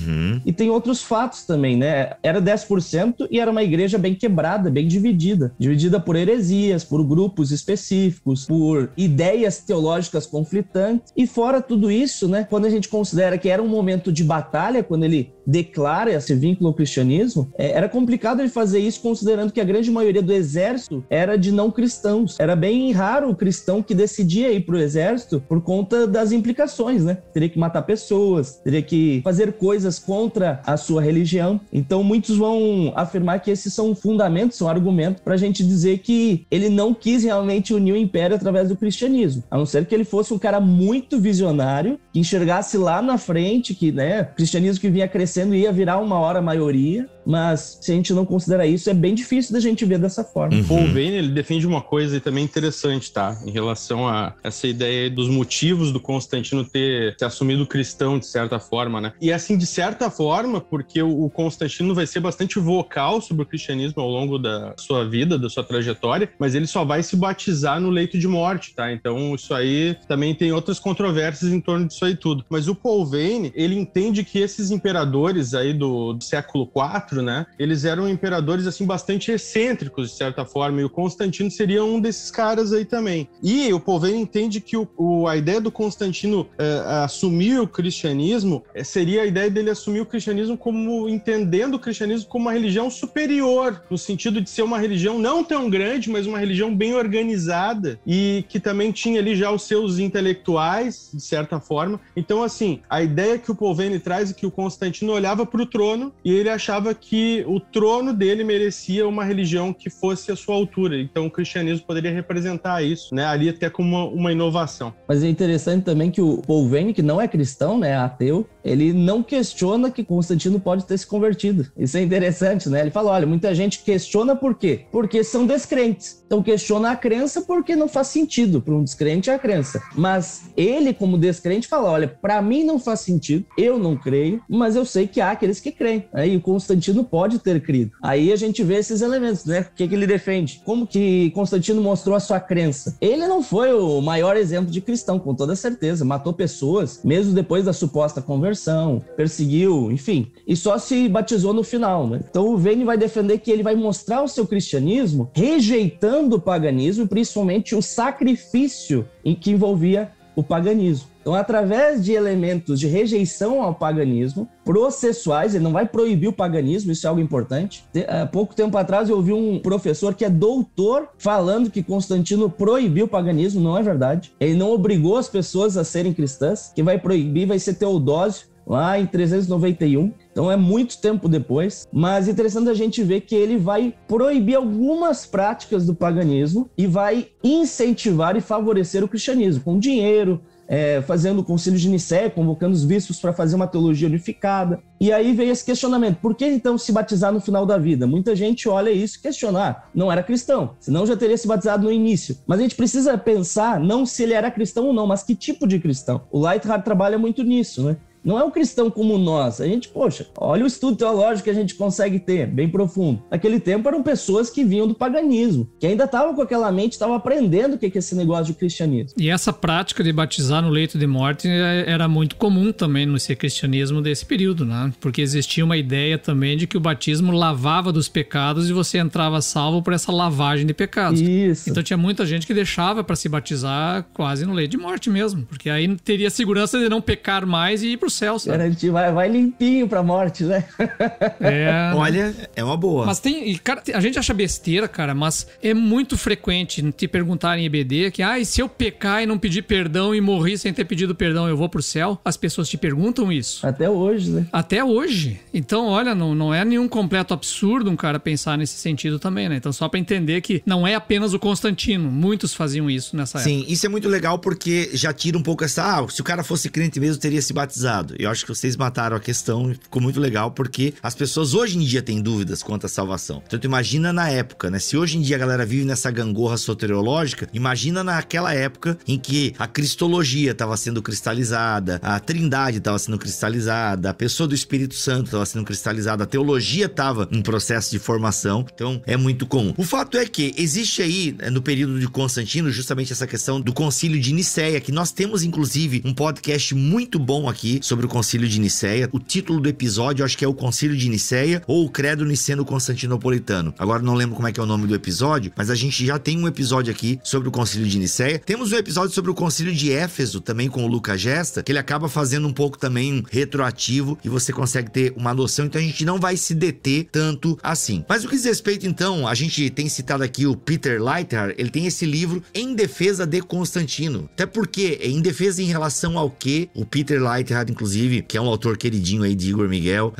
E tem outros fatos também, né? Era 10% e era uma igreja bem quebrada, bem dividida. Dividida por heresias, por grupos específicos, por ideias teológicas conflitantes. E fora tudo isso, né? Quando a gente considera que era um momento de batalha, quando ele declara esse vínculo ao cristianismo, era complicado ele fazer isso considerando que a grande maioria do exército era de não cristãos. Era bem raro o cristão que decidia ir pro exército por conta das implicações, né? Teria que matar pessoas, teria que fazer coisas contra a sua religião. Então muitos vão afirmar que esses são fundamentos, são argumentos pra gente dizer que ele não quis realmente unir o império através do cristianismo. A não ser que ele fosse um cara muito visionário, que enxergasse lá na frente que, né, o cristianismo que vinha crescendo ia virar uma hora a maioria, mas se a gente não considera isso, é bem difícil da gente ver dessa forma. Paul Veyne, ele defende uma coisa também interessante, tá? Em relação a essa ideia dos motivos do Constantino ter se assumido cristão, de certa forma, né? E assim, de certa forma, porque o Constantino vai ser bastante vocal sobre o cristianismo ao longo da sua vida, da sua trajetória, mas ele só vai se batizar no leito de morte, tá? Então isso aí também tem outras controvérsias em torno disso aí tudo. Mas o Paul Veyne, ele entende que esses imperadores aí do século IV, né? Eles eram imperadores, assim, bastante excêntricos, de certa forma, e o Constantino seria um desses caras aí também. E o Paul Veyne entende que a ideia do Constantino assumir o cristianismo seria a ideia dele assumir o cristianismo como, entendendo o cristianismo como uma religião superior, no sentido de ser uma religião não tão grande, mas uma religião bem organizada e que também tinha ali já os seus intelectuais, de certa forma. Então, assim, a ideia que o Paul Veyne traz é que o Constantino olhava para o trono e ele achava que o trono dele merecia uma religião que fosse à sua altura. Então o cristianismo poderia representar isso, né? Ali até como uma inovação. Mas é interessante também que o Paul Veyne, que não é cristão, né, ateu, ele não questiona que Constantino pode ter se convertido. Isso é interessante, né? Ele fala, olha, muita gente questiona por quê? Porque são descrentes. Então questiona a crença porque não faz sentido. Para um descrente é a crença. Mas ele, como descrente, fala, olha, para mim não faz sentido, eu não creio, mas eu sei que há aqueles que creem. Aí o Constantino pode ter crido. Aí a gente vê esses elementos, né? O que ele defende? Como que Constantino mostrou a sua crença? Ele não foi o maior exemplo de cristão, com toda certeza. Matou pessoas, mesmo depois da suposta conversão, perseguiu, enfim. E só se batizou no final, né? Então o Veyne vai defender que ele vai mostrar o seu cristianismo rejeitando o paganismo, principalmente o sacrifício em que envolvia o paganismo. Então, através de elementos de rejeição ao paganismo, processuais, ele não vai proibir o paganismo, isso é algo importante. Há pouco tempo atrás eu ouvi um professor que é doutor falando que Constantino proibiu o paganismo, não é verdade. Ele não obrigou as pessoas a serem cristãs, quem vai proibir vai ser Teodósio, lá em 391, então é muito tempo depois, mas é interessante a gente ver que ele vai proibir algumas práticas do paganismo e vai incentivar e favorecer o cristianismo, com dinheiro, fazendo o concílio de Nicéia, convocando os bispos para fazer uma teologia unificada. E aí veio esse questionamento, por que então se batizar no final da vida? Muita gente olha isso e questiona, não era cristão, senão já teria se batizado no início. Mas a gente precisa pensar, não se ele era cristão ou não, mas que tipo de cristão. O Leithart trabalha muito nisso, né? Não é um cristão como nós. A gente, poxa, olha o estudo teológico que a gente consegue ter, bem profundo. Naquele tempo eram pessoas que vinham do paganismo, que ainda estavam com aquela mente, estavam aprendendo o que é esse negócio de cristianismo. E essa prática de batizar no leito de morte era muito comum também no cristianismo desse período, né? Porque existia uma ideia também de que o batismo lavava dos pecados e você entrava salvo por essa lavagem de pecados. Isso. Então tinha muita gente que deixava para se batizar quase no leito de morte mesmo, porque aí teria segurança de não pecar mais e ir pro céu, sabe? Garantir, vai limpinho pra morte, né? Olha, é uma boa. Mas cara, a gente acha besteira, cara, mas é muito frequente te perguntarem em EBD que, e se eu pecar e não pedir perdão e morrer sem ter pedido perdão, eu vou pro céu? As pessoas te perguntam isso. Até hoje, né? Até hoje. Então, olha, não é nenhum completo absurdo um cara pensar nesse sentido também, né? Então, só pra entender que não é apenas o Constantino. Muitos faziam isso nessa época. Sim, isso é muito legal porque já tira um pouco essa... se o cara fosse crente mesmo, teria se batizado. Eu acho que vocês mataram a questão e ficou muito legal porque as pessoas hoje em dia têm dúvidas quanto à salvação. Então, tu imagina na época, né? Se hoje em dia a galera vive nessa gangorra soteriológica, imagina naquela época em que a cristologia estava sendo cristalizada, a trindade estava sendo cristalizada, a pessoa do Espírito Santo estava sendo cristalizada, a teologia estava em processo de formação. Então, é muito comum. O fato é que existe aí, no período de Constantino, justamente essa questão do Concílio de Nicéia, que nós temos, inclusive, um podcast muito bom aqui sobre o Concílio de Nicéia. O título do episódio, eu acho que é o Concílio de Nicéia ou o Credo Niceno-Constantinopolitano. Agora não lembro como é que é o nome do episódio, mas a gente já tem um episódio aqui sobre o Concílio de Nicéia. Temos um episódio sobre o Concílio de Éfeso, também com o Lucas Gesta, que ele acaba fazendo um pouco também retroativo e você consegue ter uma noção, então a gente não vai se deter tanto assim. Mas o que diz respeito, então, a gente tem citado aqui o Peter Leithart, ele tem esse livro Em Defesa de Constantino. Até porque, em defesa em relação ao que o Peter Leithart, inclusive, que é um autor queridinho aí de Igor Miguel,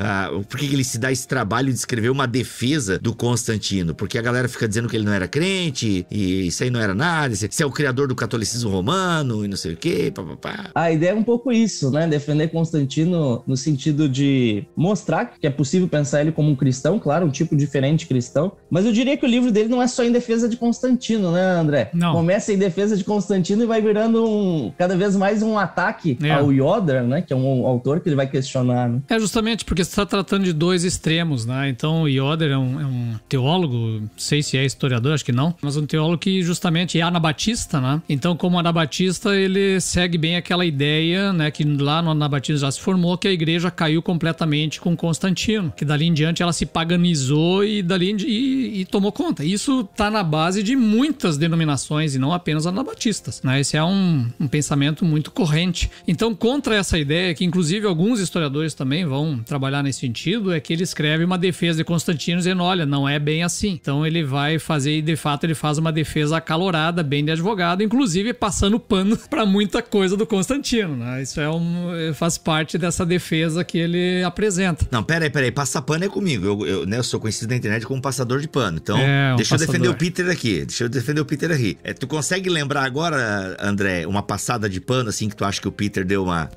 por que ele se dá esse trabalho de escrever uma defesa do Constantino? Porque a galera fica dizendo que ele não era crente, e isso aí não era nada, esse é o criador do catolicismo romano, e não sei o quê, papapá. A ideia é um pouco isso, né? Defender Constantino no sentido de mostrar que é possível pensar ele como um cristão, claro, um tipo diferente de cristão, mas eu diria que o livro dele não é só em defesa de Constantino, né, André? Não. Começa em defesa de Constantino e vai virando cada vez mais um ataque ao Yoder, né? Que é um autor que ele vai questionar, né? É justamente porque você está tratando de dois extremos, né? Então o Yoder é um teólogo, não sei se é historiador, acho que não, mas um teólogo que justamente é anabatista, né? Então, como anabatista, ele segue bem aquela ideia, né? Que lá no anabatismo já se formou que a igreja caiu completamente com Constantino, que dali em diante ela se paganizou e dali e tomou conta. Isso tá na base de muitas denominações e não apenas anabatistas, né? Esse é um pensamento muito corrente. Então, contra essa ideia, que inclusive alguns historiadores também vão trabalhar nesse sentido, é que ele escreve uma defesa de Constantino dizendo, olha, não é bem assim. Então ele vai fazer, e de fato ele faz uma defesa acalorada, bem de advogado, inclusive passando pano para muita coisa do Constantino, né? Isso faz parte dessa defesa que ele apresenta. Não, peraí, passar pano é comigo. Eu sou conhecido na internet como passador de pano. Então, deixa eu defender o Peter aqui. Tu consegue lembrar agora, André, uma passada de pano, assim, que tu acha que o Peter deu uma...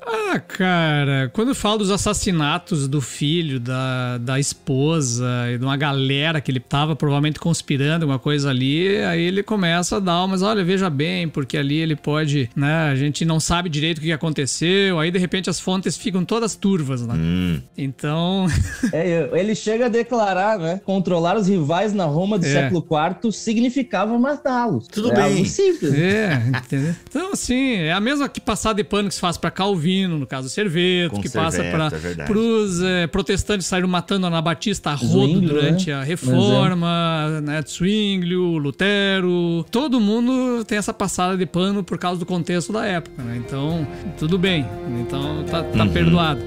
Cara, quando eu falo dos assassinatos do filho, da esposa e de uma galera que ele tava provavelmente conspirando alguma coisa ali, aí ele começa a dar mas olha, veja bem, porque ali ele pode, né, a gente não sabe direito o que aconteceu, aí de repente as fontes ficam todas turvas, né? Então... ele chega a declarar, né, controlar os rivais na Roma do século IV significava matá-los. Tudo bem. Algo simples. Entendeu? Então, assim, é a mesma que passar de pano que se faz pra Calvino, no caso do Serveto, que passa pros protestantes saíram matando Anabatista a rodo durante a Reforma, né, Zwinglio, Lutero, todo mundo tem essa passada de pano por causa do contexto da época, né? Então, tudo bem. Então, tá perdoado.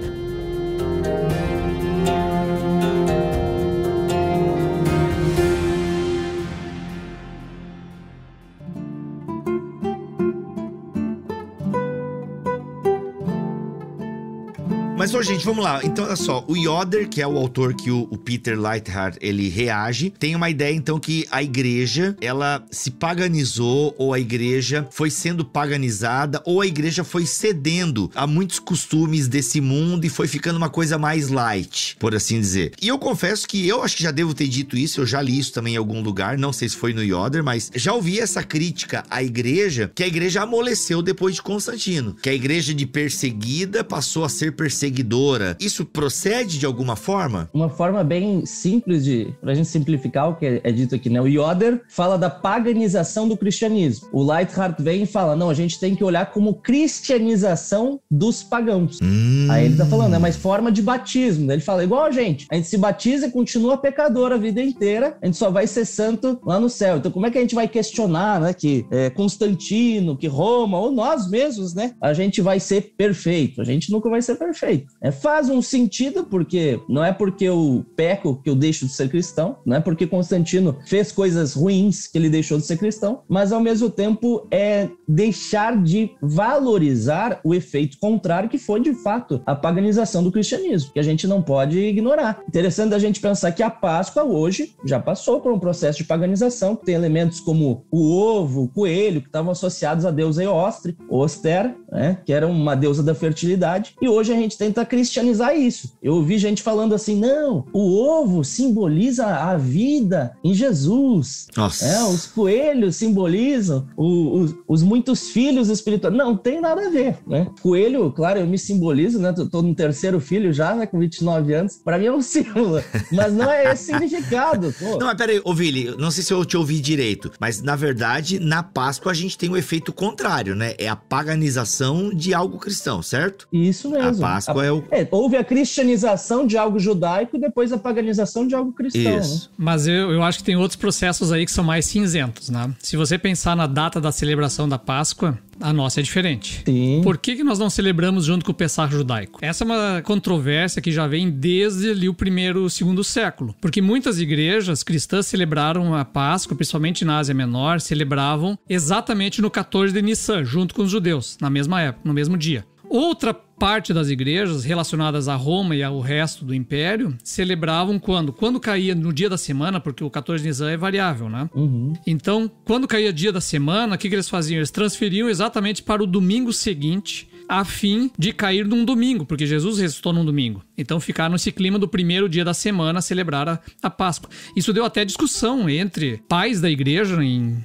Mas, gente, vamos lá. Então, olha só. O Yoder, que é o autor que o Peter Leithart, ele reage, tem uma ideia, então, que a igreja, ela se paganizou, ou a igreja foi sendo paganizada, ou a igreja foi cedendo a muitos costumes desse mundo e foi ficando uma coisa mais light, por assim dizer. E eu confesso que eu acho que já devo ter dito isso, eu já li isso também em algum lugar, não sei se foi no Yoder, mas já ouvi essa crítica à igreja, que a igreja amoleceu depois de Constantino, que a igreja de perseguida passou a ser perseguidora. Isso procede de alguma forma? Uma forma bem simples pra gente simplificar o que é dito aqui, né? O Yoder fala da paganização do cristianismo. O Leithart vem e fala, não, a gente tem que olhar como cristianização dos pagãos. Aí ele tá falando, é mais forma de batismo. Ele fala, igual a gente se batiza e continua pecador a vida inteira, a gente só vai ser santo lá no céu. Então como é que a gente vai questionar, né, que Constantino, que Roma, ou nós mesmos, né, a gente vai ser perfeito? A gente nunca vai ser perfeito. jeito. Faz um sentido, porque não é porque eu peco que eu deixo de ser cristão, não é porque Constantino fez coisas ruins que ele deixou de ser cristão, mas ao mesmo tempo é deixar de valorizar o efeito contrário que foi de fato a paganização do cristianismo, que a gente não pode ignorar. Interessante a gente pensar que a Páscoa hoje já passou por um processo de paganização, que tem elementos como o ovo, o coelho, que estavam associados à deusa Eostre, Oster, né, que era uma deusa da fertilidade, e hoje a gente tenta cristianizar isso. Eu ouvi gente falando assim, não, o ovo simboliza a vida em Jesus. Nossa. Os coelhos simbolizam os muitos filhos espirituais. Não tem nada a ver, né? Coelho, claro, eu me simbolizo, né? Tô no terceiro filho já, né? Com 29 anos. Pra mim é um símbolo, mas não é esse significado. Pô. Não, mas peraí, Vili, não sei se eu te ouvi direito, mas na verdade, na Páscoa a gente tem o efeito contrário, né? É a paganização de algo cristão, certo? Isso mesmo. A Páscoa houve a cristianização de algo judaico e depois a paganização de algo cristão. Isso. Né? Mas eu acho que tem outros processos aí que são mais cinzentos, né? Se você pensar na data da celebração da Páscoa, a nossa é diferente. Sim. Por que nós não celebramos junto com o Pessah judaico? Essa é uma controvérsia que já vem desde ali o primeiro, segundo século. Porque muitas igrejas cristãs celebraram a Páscoa, principalmente na Ásia Menor, celebravam exatamente no 14 de Nissan, junto com os judeus, na mesma época, no mesmo dia. Outra parte das igrejas relacionadas a Roma e ao resto do Império celebravam quando? Quando caía no dia da semana, porque o 14 de Nisan é variável, né? Uhum. Então, quando caía dia da semana, o que eles faziam? Eles transferiam exatamente para o domingo seguinte, a fim de cair num domingo, porque Jesus ressuscitou num domingo. Então ficaram nesse clima do primeiro dia da semana a celebrar a Páscoa. Isso deu até discussão entre pais da igreja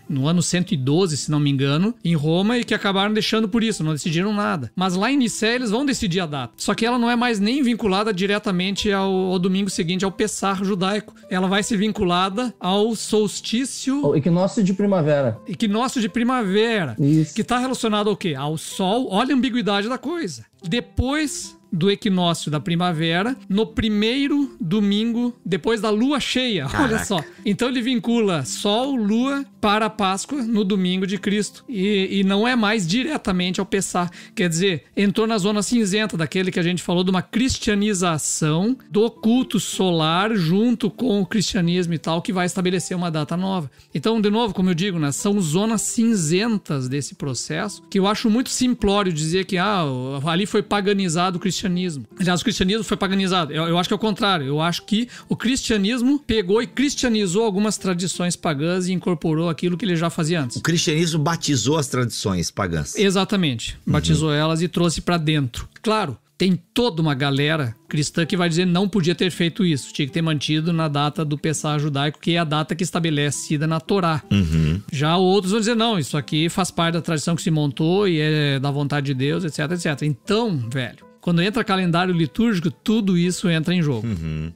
no ano 112, se não me engano, em Roma, e que acabaram deixando por isso, não decidiram nada. Mas lá em Nicéia eles vão decidir a data. Só que ela não é mais nem vinculada diretamente ao domingo seguinte, ao Pessah judaico. Ela vai ser vinculada ao solstício... O equinócio de primavera. Equinócio de primavera. Isso. Que está relacionado ao quê? Ao sol. Olha a ambiguidade da coisa. Depois do equinócio da primavera, no primeiro domingo depois da lua cheia. Caraca. Olha só. Então ele vincula sol, lua para a Páscoa no domingo de Cristo. E não é mais diretamente ao Pessah. Quer dizer, entrou na zona cinzenta daquele que a gente falou de uma cristianização do culto solar junto com o cristianismo e tal, que vai estabelecer uma data nova. Então, de novo, como eu digo, né, são zonas cinzentas desse processo, que eu acho muito simplório dizer que ali foi paganizado o cristianismo. Aliás, o cristianismo foi paganizado. Eu acho que é o contrário. Eu acho que o cristianismo pegou e cristianizou algumas tradições pagãs e incorporou aquilo que ele já fazia antes. O cristianismo batizou as tradições pagãs. Exatamente. Batizou elas e trouxe pra dentro. Claro, tem toda uma galera cristã que vai dizer não podia ter feito isso. Tinha que ter mantido na data do Pessah judaico, que é a data que é estabelecida na Torá. Já outros vão dizer, não, isso aqui faz parte da tradição que se montou e é da vontade de Deus, etc, etc. Então, velho, quando entra calendário litúrgico, tudo isso entra em jogo.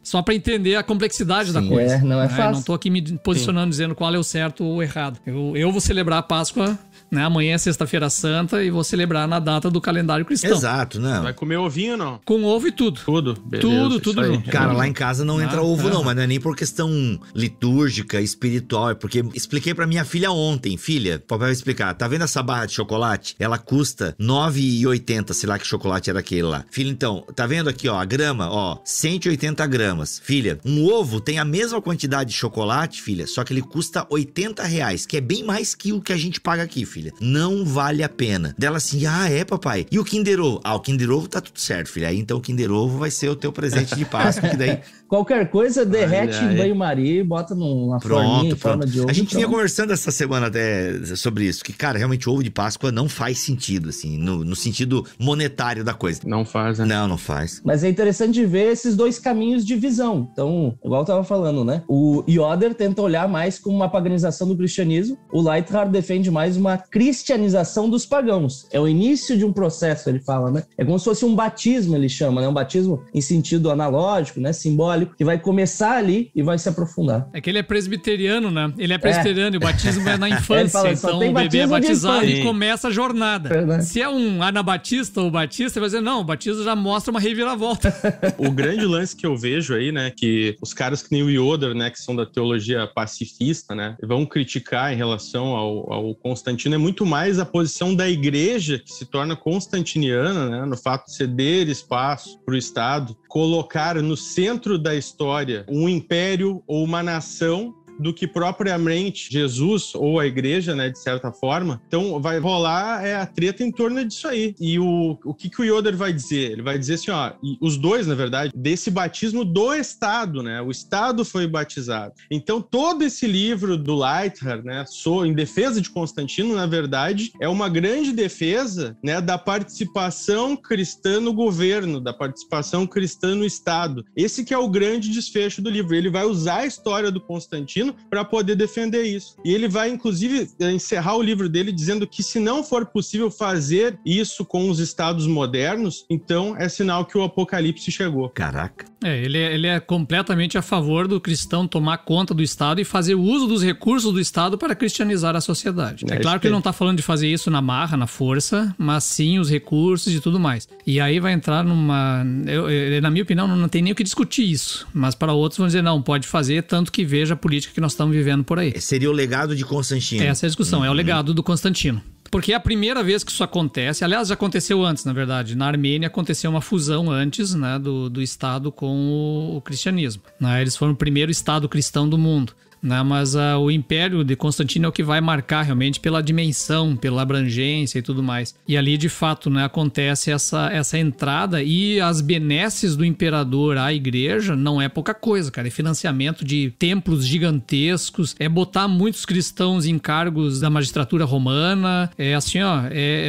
Só para entender a complexidade da coisa. Não é fácil. Não tô aqui me posicionando dizendo qual é o certo ou o errado. Eu vou celebrar a Páscoa, né? Amanhã é sexta-feira santa e vou celebrar na data do calendário cristão. Exato, não. Vai comer ovinho ou não? Com ovo e tudo. Tudo, beleza. Tudo junto. Cara, lá em casa não entra ovo não, mas não é nem por questão litúrgica, espiritual, é porque expliquei pra minha filha ontem. Filha, o papai vai explicar. Tá vendo essa barra de chocolate? Ela custa R$ 9,80, sei lá que chocolate era aquele lá. Filha, então, tá vendo aqui, ó, a grama, ó, 180 gramas. Filha, um ovo tem a mesma quantidade de chocolate, filha, só que ele custa R$80, que é bem mais que o que a gente paga aqui, filha. Não vale a pena. Dela assim, é, papai. E o Kinder Ovo? O Kinder Ovo tá tudo certo, filha. Aí então o Kinder Ovo vai ser o teu presente de Páscoa, que daí... Qualquer coisa, derrete em banho-maria e bota numa forminha em forma de ovo. A gente vinha conversando essa semana até sobre isso, que, cara, realmente o ovo de Páscoa não faz sentido, assim, no sentido monetário da coisa. Não faz, né? Não faz. Mas é interessante ver esses dois caminhos de visão. Então, igual eu tava falando, né? O Yoder tenta olhar mais como uma paganização do cristianismo, o Leithard defende mais uma cristianização dos pagãos. É o início de um processo, ele fala, né? É como se fosse um batismo, ele chama, né? Um batismo em sentido analógico, né? Simbólico, que vai começar ali e vai se aprofundar. É que ele é presbiteriano, né? Ele é presbiteriano e o batismo é na infância. Fala, então o bebê é batizado e começa a jornada. Verdade. Se é um anabatista ou batista, ele vai dizer, não, o Batista já mostra uma reviravolta. O grande lance que eu vejo aí, né, que os caras que nem o Yoder, né, que são da teologia pacifista, né, vão criticar em relação ao Constantino, é muito mais a posição da igreja que se torna constantiniana, né, no fato de ceder espaço para o Estado, colocar no centro da história um império ou uma nação do que propriamente Jesus ou a igreja, né, de certa forma. Então vai rolar a treta em torno disso aí. E o que o Yoder vai dizer? Ele vai dizer assim, ó, e os dois, na verdade, desse batismo do Estado, né? O Estado foi batizado. Então todo esse livro do Leithart, né, em defesa de Constantino, na verdade, é uma grande defesa, né, da participação cristã no governo, da participação cristã no Estado. Esse que é o grande desfecho do livro. Ele vai usar a história do Constantino para poder defender isso. E ele vai, inclusive, encerrar o livro dele dizendo que se não for possível fazer isso com os estados modernos, então é sinal que o apocalipse chegou. Caraca. Ele é completamente a favor do cristão tomar conta do Estado e fazer uso dos recursos do Estado para cristianizar a sociedade. É claro que ele não está falando de fazer isso na marra, na força, mas sim os recursos e tudo mais. E aí vai entrar numa... na minha opinião, não tem nem o que discutir isso. Mas para outros vão dizer, não, pode fazer, tanto que veja a política que nós estamos vivendo por aí. Seria o legado de Constantino. Essa é a discussão, é o legado do Constantino. Porque é a primeira vez que isso acontece, aliás, já aconteceu antes, na verdade. Na Armênia aconteceu uma fusão antes, né, do Estado com o cristianismo. Né? Eles foram o primeiro Estado cristão do mundo. Né, mas o Império de Constantino é o que vai marcar realmente pela dimensão, pela abrangência e tudo mais. E ali, de fato, né, acontece essa entrada e as benesses do imperador à igreja não é pouca coisa, cara. É financiamento de templos gigantescos, é botar muitos cristãos em cargos da magistratura romana, é assim, ó,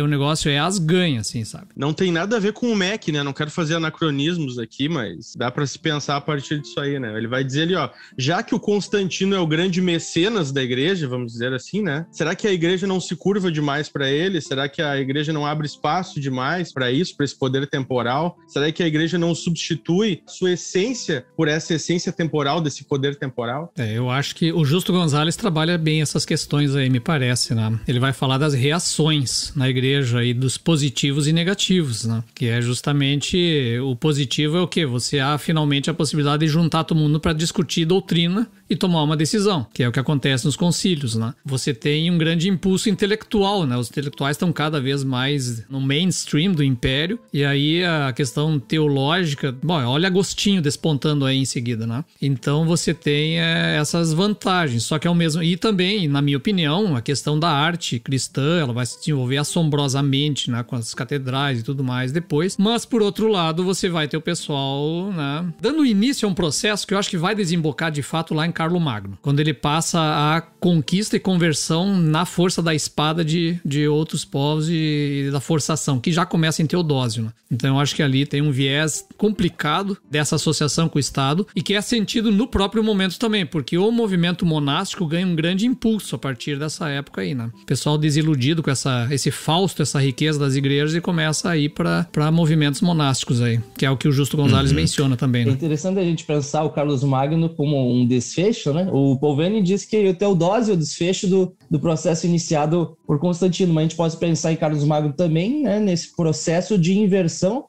o negócio é as ganhas, assim, sabe? Não tem nada a ver com o MEC, né? Não quero fazer anacronismos aqui, mas dá pra se pensar a partir disso aí, né? Ele vai dizer ali, ó, já que o Constantino é o grande mecenas da igreja, vamos dizer assim, né? Será que a igreja não se curva demais para ele? Será que a igreja não abre espaço demais para isso, para esse poder temporal? Será que a igreja não substitui sua essência por essa essência temporal desse poder temporal? Eu acho que o Justo Gonzalez trabalha bem essas questões aí, me parece, né? Ele vai falar das reações na igreja e dos positivos e negativos, né? Que é justamente o positivo é o quê? Você há finalmente a possibilidade de juntar todo mundo para discutir doutrina e tomar uma decisão, que é o que acontece nos concílios, né? Você tem um grande impulso intelectual, né? Os intelectuais estão cada vez mais no mainstream do império, e aí a questão teológica, bom, olha Agostinho despontando aí em seguida, né? Então você tem essas vantagens, só que é o mesmo, e também, na minha opinião, a questão da arte cristã, ela vai se desenvolver assombrosamente, né? Com as catedrais e tudo mais depois, mas por outro lado, você vai ter o pessoal, né? Dando início a um processo que eu acho que vai desembocar de fato lá em Carlomagno, quando ele passa a conquista e conversão na força da espada de outros povos e da forçação, que já começa em Teodósio, né? Então eu acho que ali tem um viés complicado dessa associação com o Estado e que é sentido no próprio momento também, porque o movimento monástico ganha um grande impulso a partir dessa época aí, né? O pessoal desiludido com esse Fausto, essa riqueza das igrejas e começa a ir para movimentos monásticos aí, que é o que o Justo Gonzalez menciona também, né? É interessante a gente pensar o Carlos Magno como um desfecho, né? O Polveni diz que o Teodósio é o desfecho do processo iniciado por Constantino, mas a gente pode pensar em Carlos Magno também, né? Nesse processo de inversão,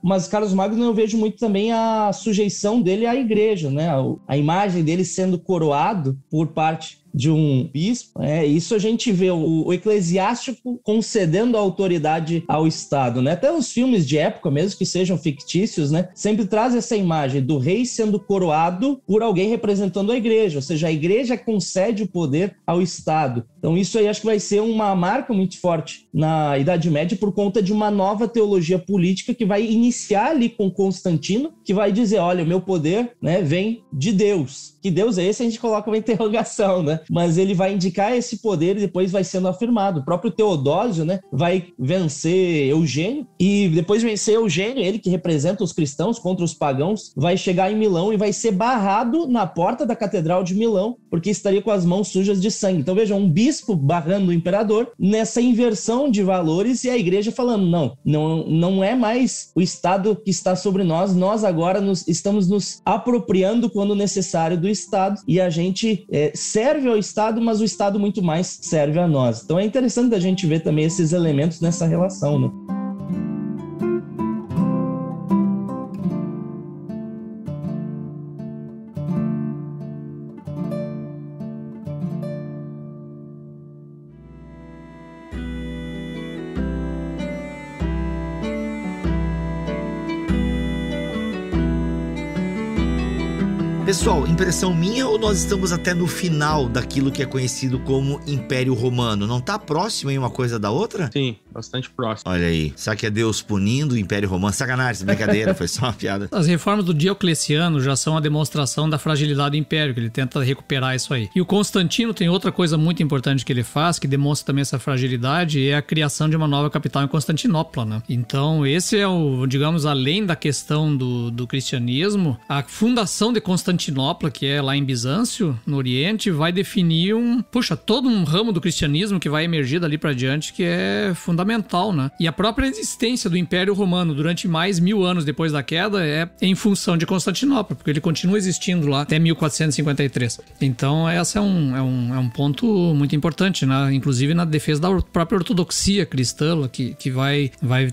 mas Carlos Magno eu vejo muito também a sujeição dele à igreja, né? A imagem dele sendo coroado por parte de um bispo, isso a gente vê o eclesiástico concedendo a autoridade ao Estado, né? Até os filmes de época, mesmo que sejam fictícios, né? Sempre traz essa imagem do rei sendo coroado por alguém representando a igreja, ou seja, a igreja concede o poder ao Estado. Então isso aí acho que vai ser uma marca muito forte na Idade Média por conta de uma nova teologia política que vai iniciar ali com Constantino, que vai dizer, olha, o meu poder, né, vem de Deus. Que Deus é esse? A gente coloca uma interrogação, né? Mas ele vai indicar esse poder e depois vai sendo afirmado. O próprio Teodósio, né, vai vencer Eugênio e depois de vencer Eugênio, ele que representa os cristãos contra os pagãos, vai chegar em Milão e vai ser barrado na porta da Catedral de Milão porque estaria com as mãos sujas de sangue. Então vejam, um bispo barrando o imperador nessa inversão de valores e a igreja falando, não é mais o Estado que está sobre nós agora estamos nos apropriando quando necessário do Estado e a gente serve ao Estado, mas o Estado muito mais serve a nós. Então é interessante a gente ver também esses elementos nessa relação, né? Pessoal, impressão minha ou nós estamos até no final daquilo que é conhecido como Império Romano? Não tá próximo aí uma coisa da outra? Sim, bastante próximo. Olha aí, será que é Deus punindo o Império Romano? Sacanagem, brincadeira, foi só uma piada. As reformas do Diocleciano já são a demonstração da fragilidade do Império, que ele tenta recuperar isso aí. E o Constantino tem outra coisa muito importante que ele faz, que demonstra também essa fragilidade, é a criação de uma nova capital em Constantinopla, né? Então, esse é o, digamos, além da questão do cristianismo, a fundação de Constantinopla, que é lá em Bizâncio, no Oriente, vai definir todo um ramo do cristianismo que vai emergir dali pra diante, que é fundamental, né? E a própria existência do Império Romano durante mais 1000 anos depois da queda é em função de Constantinopla, porque ele continua existindo lá até 1453. Então, esse é um ponto muito importante, né? Inclusive na defesa da própria ortodoxia cristã, que vai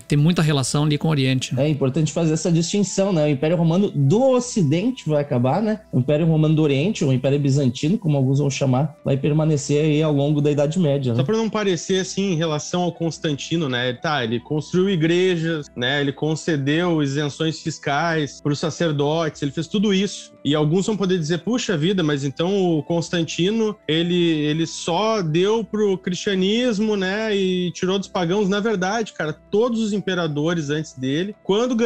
ter muita relação ali com o Oriente. É importante fazer essa distinção, né? O Império Romano do Ocidente vai acabar, né? O Império Romano do Oriente, ou o Império Bizantino, como alguns vão chamar, vai permanecer aí ao longo da Idade Média, né? Só para não parecer assim em relação ao Constantino, né? Ele construiu igrejas, né? Ele concedeu isenções fiscais para os sacerdotes, ele fez tudo isso. E alguns vão poder dizer, puxa vida, mas então o Constantino, ele só deu pro cristianismo, né? E tirou dos pagãos. Na verdade, cara, todos os imperadores antes dele, quando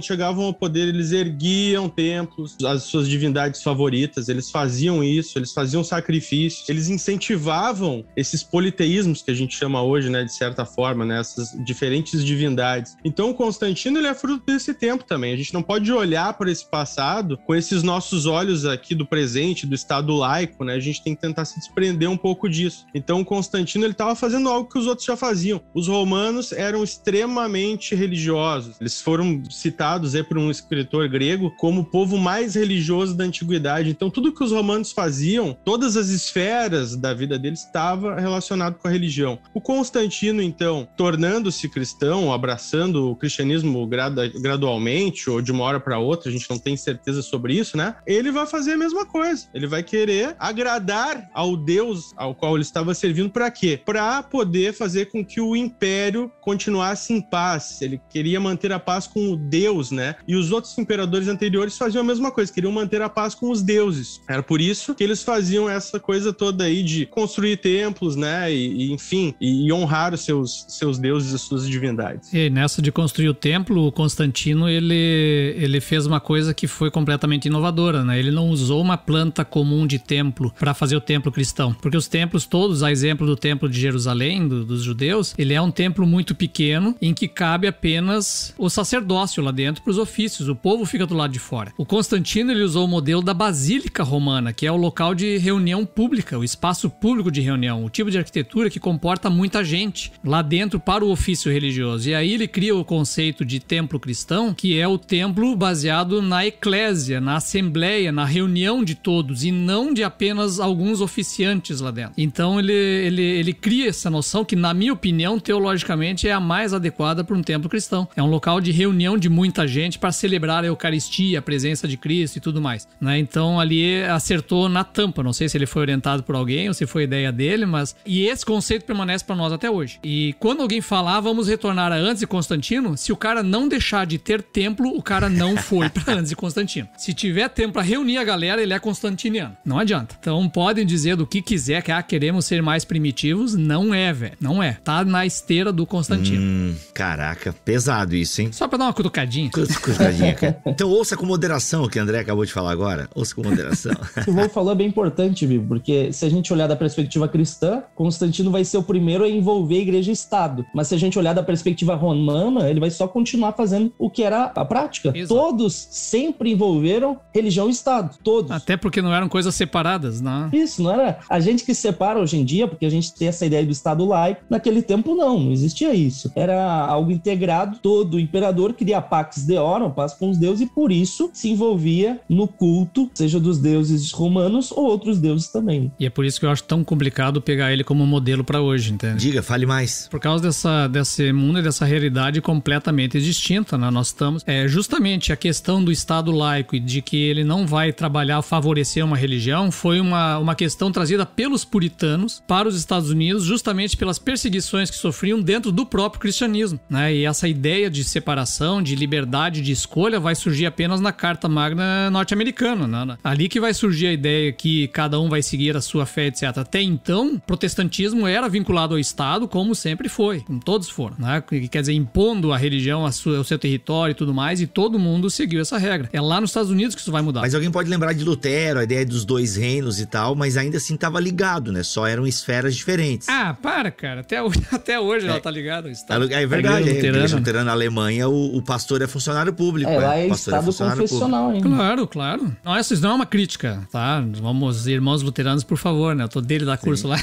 chegavam ao poder, eles erguiam templos, as suas divindades favoritas, eles faziam isso, eles faziam sacrifícios, eles incentivavam esses politeísmos que a gente chama hoje, né, de certa forma, né, essas diferentes divindades. Então, o Constantino, ele é fruto desse tempo também. A gente não pode olhar para esse passado com esses nossos olhos aqui do presente, do Estado laico, né? A gente tem que tentar se desprender um pouco disso. Então, o Constantino, ele estava fazendo algo que os outros já faziam. Os romanos eram extremamente religiosos. Eles foram citados aí por um escritor grego como o povo mais religioso da antiguidade. Então, tudo que os romanos faziam, todas as esferas da vida deles estava relacionado com a religião. O Constantino, então, tornando-se cristão, abraçando o cristianismo gradualmente ou de uma hora para outra, a gente não tem certeza sobre isso, né? Ele vai fazer a mesma coisa. Ele vai querer agradar ao Deus ao qual ele estava servindo. Para quê? Para poder fazer com que o império continuasse em paz. Ele queria manter a paz com o Deus, né? E os outros imperadores anteriores faziam a mesma coisa, queriam manter a paz com os deuses. Era por isso que eles faziam essa coisa toda aí de construir templos, né? Enfim, honrar os seus deuses e suas divindades. E nessa de construir o templo, o Constantino, ele fez uma coisa que foi completamente inovadora, né? Ele não usou uma planta comum de templo para fazer o templo cristão, porque os templos todos, a exemplo do templo de Jerusalém, dos judeus, ele é um templo muito pequeno, em que cabe apenas o sacerdócio lá dentro para os ofícios, o povo fica do lado de fora. O Constantino, ele usou o modelo da Basílica Romana, que é o local de reunião pública, o espaço público de reunião, o tipo de arquitetura que comporta muita gente lá dentro para o ofício religioso. E aí ele cria o conceito de templo cristão, que é o templo baseado na eclésia, na assembleia, na reunião de todos, e não de apenas alguns oficiantes lá dentro. Então ele cria essa noção que, na minha opinião, teologicamente é a mais adequada para um templo cristão. É um local de reunião de muita gente para celebrar a Eucaristia, a presença de Cristo e tudo mais, né? Então ali acertou na tampa. Não sei se ele foi orientado por alguém ou se foi ideia dele, mas... E esse conceito permanece para nós até hoje. E quando alguém falar, vamos retornar a antes de Constantino, se o cara não deixar de ter templo, o cara não foi para antes de Constantino. Se tiver tempo para reunir a galera, ele é constantiniano. Não adianta. Então podem dizer do que quiser, que queremos ser mais primitivos. Não é, velho. Não é. Tá na esteira do Constantino. Caraca, pesado isso, hein? Só pra dar uma cutucadinha. Cutucadinha, cara. Então ouça com moderação o que o André acabou de falar agora. Ouça com moderação. O que o Vô falou é bem importante, Bibo, porque se a gente olhar da perspectiva cristã, Constantino vai ser o primeiro a envolver a igreja e Estado. Mas se a gente olhar da perspectiva romana, ele vai só continuar fazendo o que era a prática. Exato. Todos sempre envolveram religião e Estado. Todos. Até porque não eram coisas separadas, né? Isso, não era a gente que separa hoje em dia, porque a gente tem essa ideia do Estado laico. Naquele tempo não existia isso. Era algo integrado. Todo imperador queria pax deorum, paz com os deuses, e por isso se envolvia no culto, seja dos deuses romanos ou outros deuses também. E é por isso que eu acho tão complicado pegar ele como modelo pra hoje, entende? Diga, fale mais. Por causa desse mundo e dessa realidade completamente distinta, né? Nós estamos... justamente a questão do Estado laico e de que ele não vai trabalhar, favorecer uma religião, foi uma questão trazida pelos puritanos para os Estados Unidos, justamente pelas perseguições que sofriam dentro do próprio cristianismo, né? E essa ideia de separação, de liberdade de escolha vai surgir apenas na Carta Magna norte-americana. americano, né? Ali que vai surgir a ideia que cada um vai seguir a sua fé, etc. Até então, o protestantismo era vinculado ao Estado, como sempre foi, como todos foram, né? Quer dizer, impondo a religião ao seu território e tudo mais, e todo mundo seguiu essa regra. É lá nos Estados Unidos que isso vai mudar. Mas alguém pode lembrar de Lutero, a ideia dos 2 reinos e tal, mas ainda assim tava ligado, né? Só eram esferas diferentes. Ah, para, cara. Até hoje ela tá ligada ao Estado. É verdade, a Igreja Luterana na Alemanha, o pastor é funcionário público. Lá é Estado confessional ainda. Claro. Não, isso não é uma crítica, tá? Vamos, irmãos luteranos, por favor, né? Eu tô dele dar curso lá.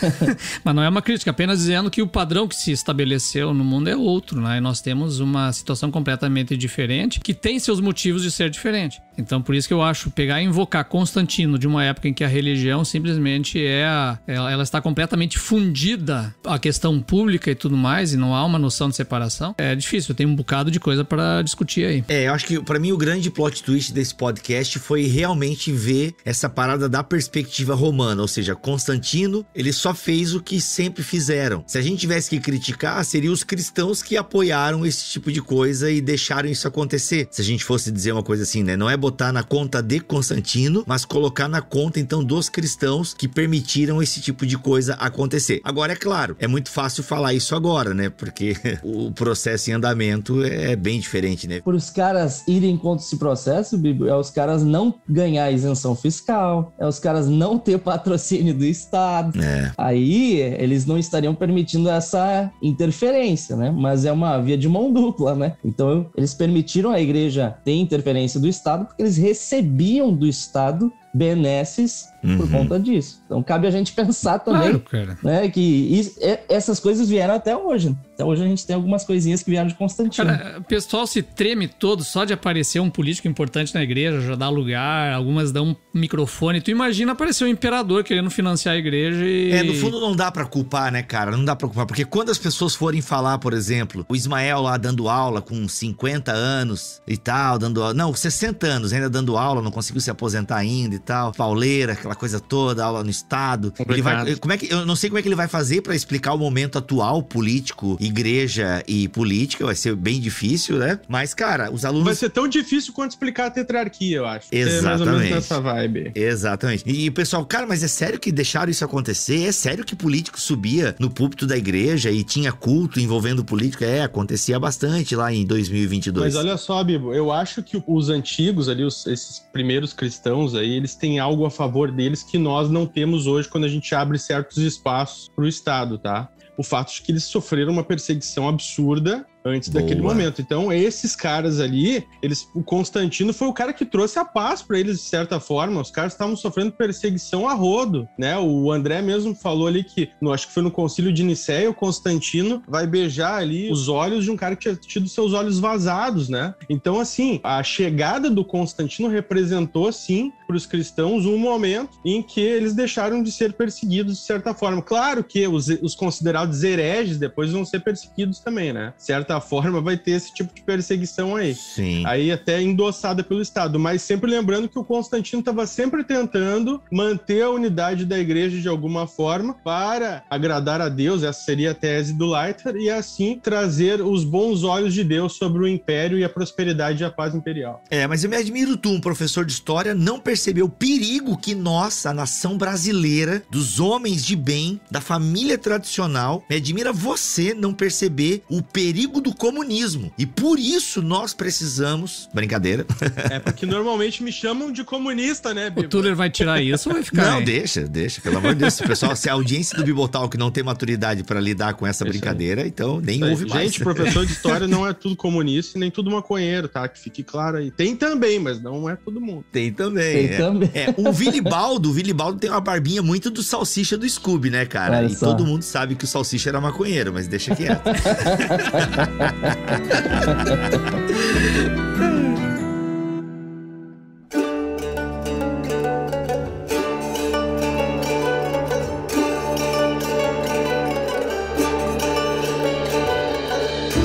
Mas não é uma crítica, apenas dizendo que o padrão que se estabeleceu no mundo é outro, né? E nós temos uma situação completamente diferente, que tem seus motivos de ser diferente. Então, por isso que eu acho, pegar e invocar Constantino de uma época em que a religião simplesmente ela está completamente fundida à questão pública e tudo mais, e não há uma noção de separação, é difícil. Tem um bocado de coisa para discutir aí. Eu acho que pra mim o grande plot twist desse podcast foi realmente ver essa parada da perspectiva romana, ou seja, Constantino, ele só fez o que sempre fizeram. Se a gente tivesse que criticar, seriam os cristãos que apoiaram esse tipo de coisa e deixaram isso acontecer. Se a gente fosse dizer uma coisa assim, né? Não é botar na conta de Constantino, mas colocar na conta, então, dos cristãos que permitiram esse tipo de coisa acontecer. Agora, é claro, é muito fácil falar isso agora, né? Porque o processo em andamento é bem diferente, né? Por os caras irem contra esse processo, Bibo, é os caras não ganhar isenção fiscal, é os caras não ter patrocínio do Estado. Aí, eles não estariam permitindo essa interferência, né? Mas é uma via de mão dupla, né? Então, eles permitiram a igreja ter interferência do Estado porque eles recebiam do Estado benesses por conta disso. Então cabe a gente pensar também, né, que essas coisas vieram até hoje. Até hoje a gente tem algumas coisinhas que vieram de Constantino. Cara, o pessoal se treme todo só de aparecer um político importante na igreja, já dá lugar, algumas dão um microfone. Tu imagina aparecer um imperador querendo financiar a igreja e... no fundo não dá pra culpar, né, cara? Não dá pra culpar, porque quando as pessoas forem falar, por exemplo, o Ismael lá dando aula com 50 anos e tal, 60 anos ainda dando aula, não conseguiu se aposentar ainda e tal, pauleira, aquela coisa toda, aula no Estado. Ele vai, eu não sei como é que ele vai fazer pra explicar o momento atual político, igreja e política, vai ser bem difícil, né? Mas, cara, os alunos... Vai ser tão difícil quanto explicar a tetrarquia, eu acho. Exatamente. É mais ou menos nessa vibe. Exatamente. E o pessoal, cara, mas é sério que deixaram isso acontecer? É sério que político subia no púlpito da igreja e tinha culto envolvendo político? Acontecia bastante lá em 2022. Mas olha só, Bibo, eu acho que os antigos ali, esses primeiros cristãos aí, eles têm algo a favor deles que nós não temos hoje quando a gente abre certos espaços pro Estado, tá? O fato de que eles sofreram uma perseguição absurda antes daquele momento. Então, esses caras ali, o Constantino foi o cara que trouxe a paz para eles, de certa forma. Os caras estavam sofrendo perseguição a rodo, né? O André mesmo falou ali que, acho que foi no Concílio de Nicéia, o Constantino vai beijar ali os olhos de um cara que tinha tido seus olhos vazados, né? Então, assim, a chegada do Constantino representou, sim, para os cristãos um momento em que eles deixaram de ser perseguidos, de certa forma. Claro que os considerados hereges depois vão ser perseguidos também, né? Certa forma vai ter esse tipo de perseguição aí. Sim. Aí até endossada pelo Estado, mas sempre lembrando que o Constantino estava sempre tentando manter a unidade da igreja de alguma forma para agradar a Deus, essa seria a tese do Leiter, e assim trazer os bons olhos de Deus sobre o império e a prosperidade e a paz imperial. Mas eu me admiro um professor de história, não percebeu o perigo que nós, a nação brasileira, dos homens de bem, da família tradicional, me admira você não perceber o perigo do comunismo. E por isso nós precisamos... Brincadeira. Porque normalmente me chamam de comunista, né, Bibo? O Tuller vai tirar isso ou vai ficar... Não, deixa. Pelo amor de Deus. Pessoal, se a audiência do Bibotalk não tem maturidade para lidar com essa brincadeira, então nem ouve mais. Gente, professor de história não é tudo comunista e nem tudo maconheiro, tá? Que fique claro aí. Tem também, mas não é todo mundo. Tem também. O Vilibaldo tem uma barbinha muito do Salsicha do Scooby, né, cara? Olha e só. todo mundo sabe que o Salsicha era maconheiro, mas deixa quieto.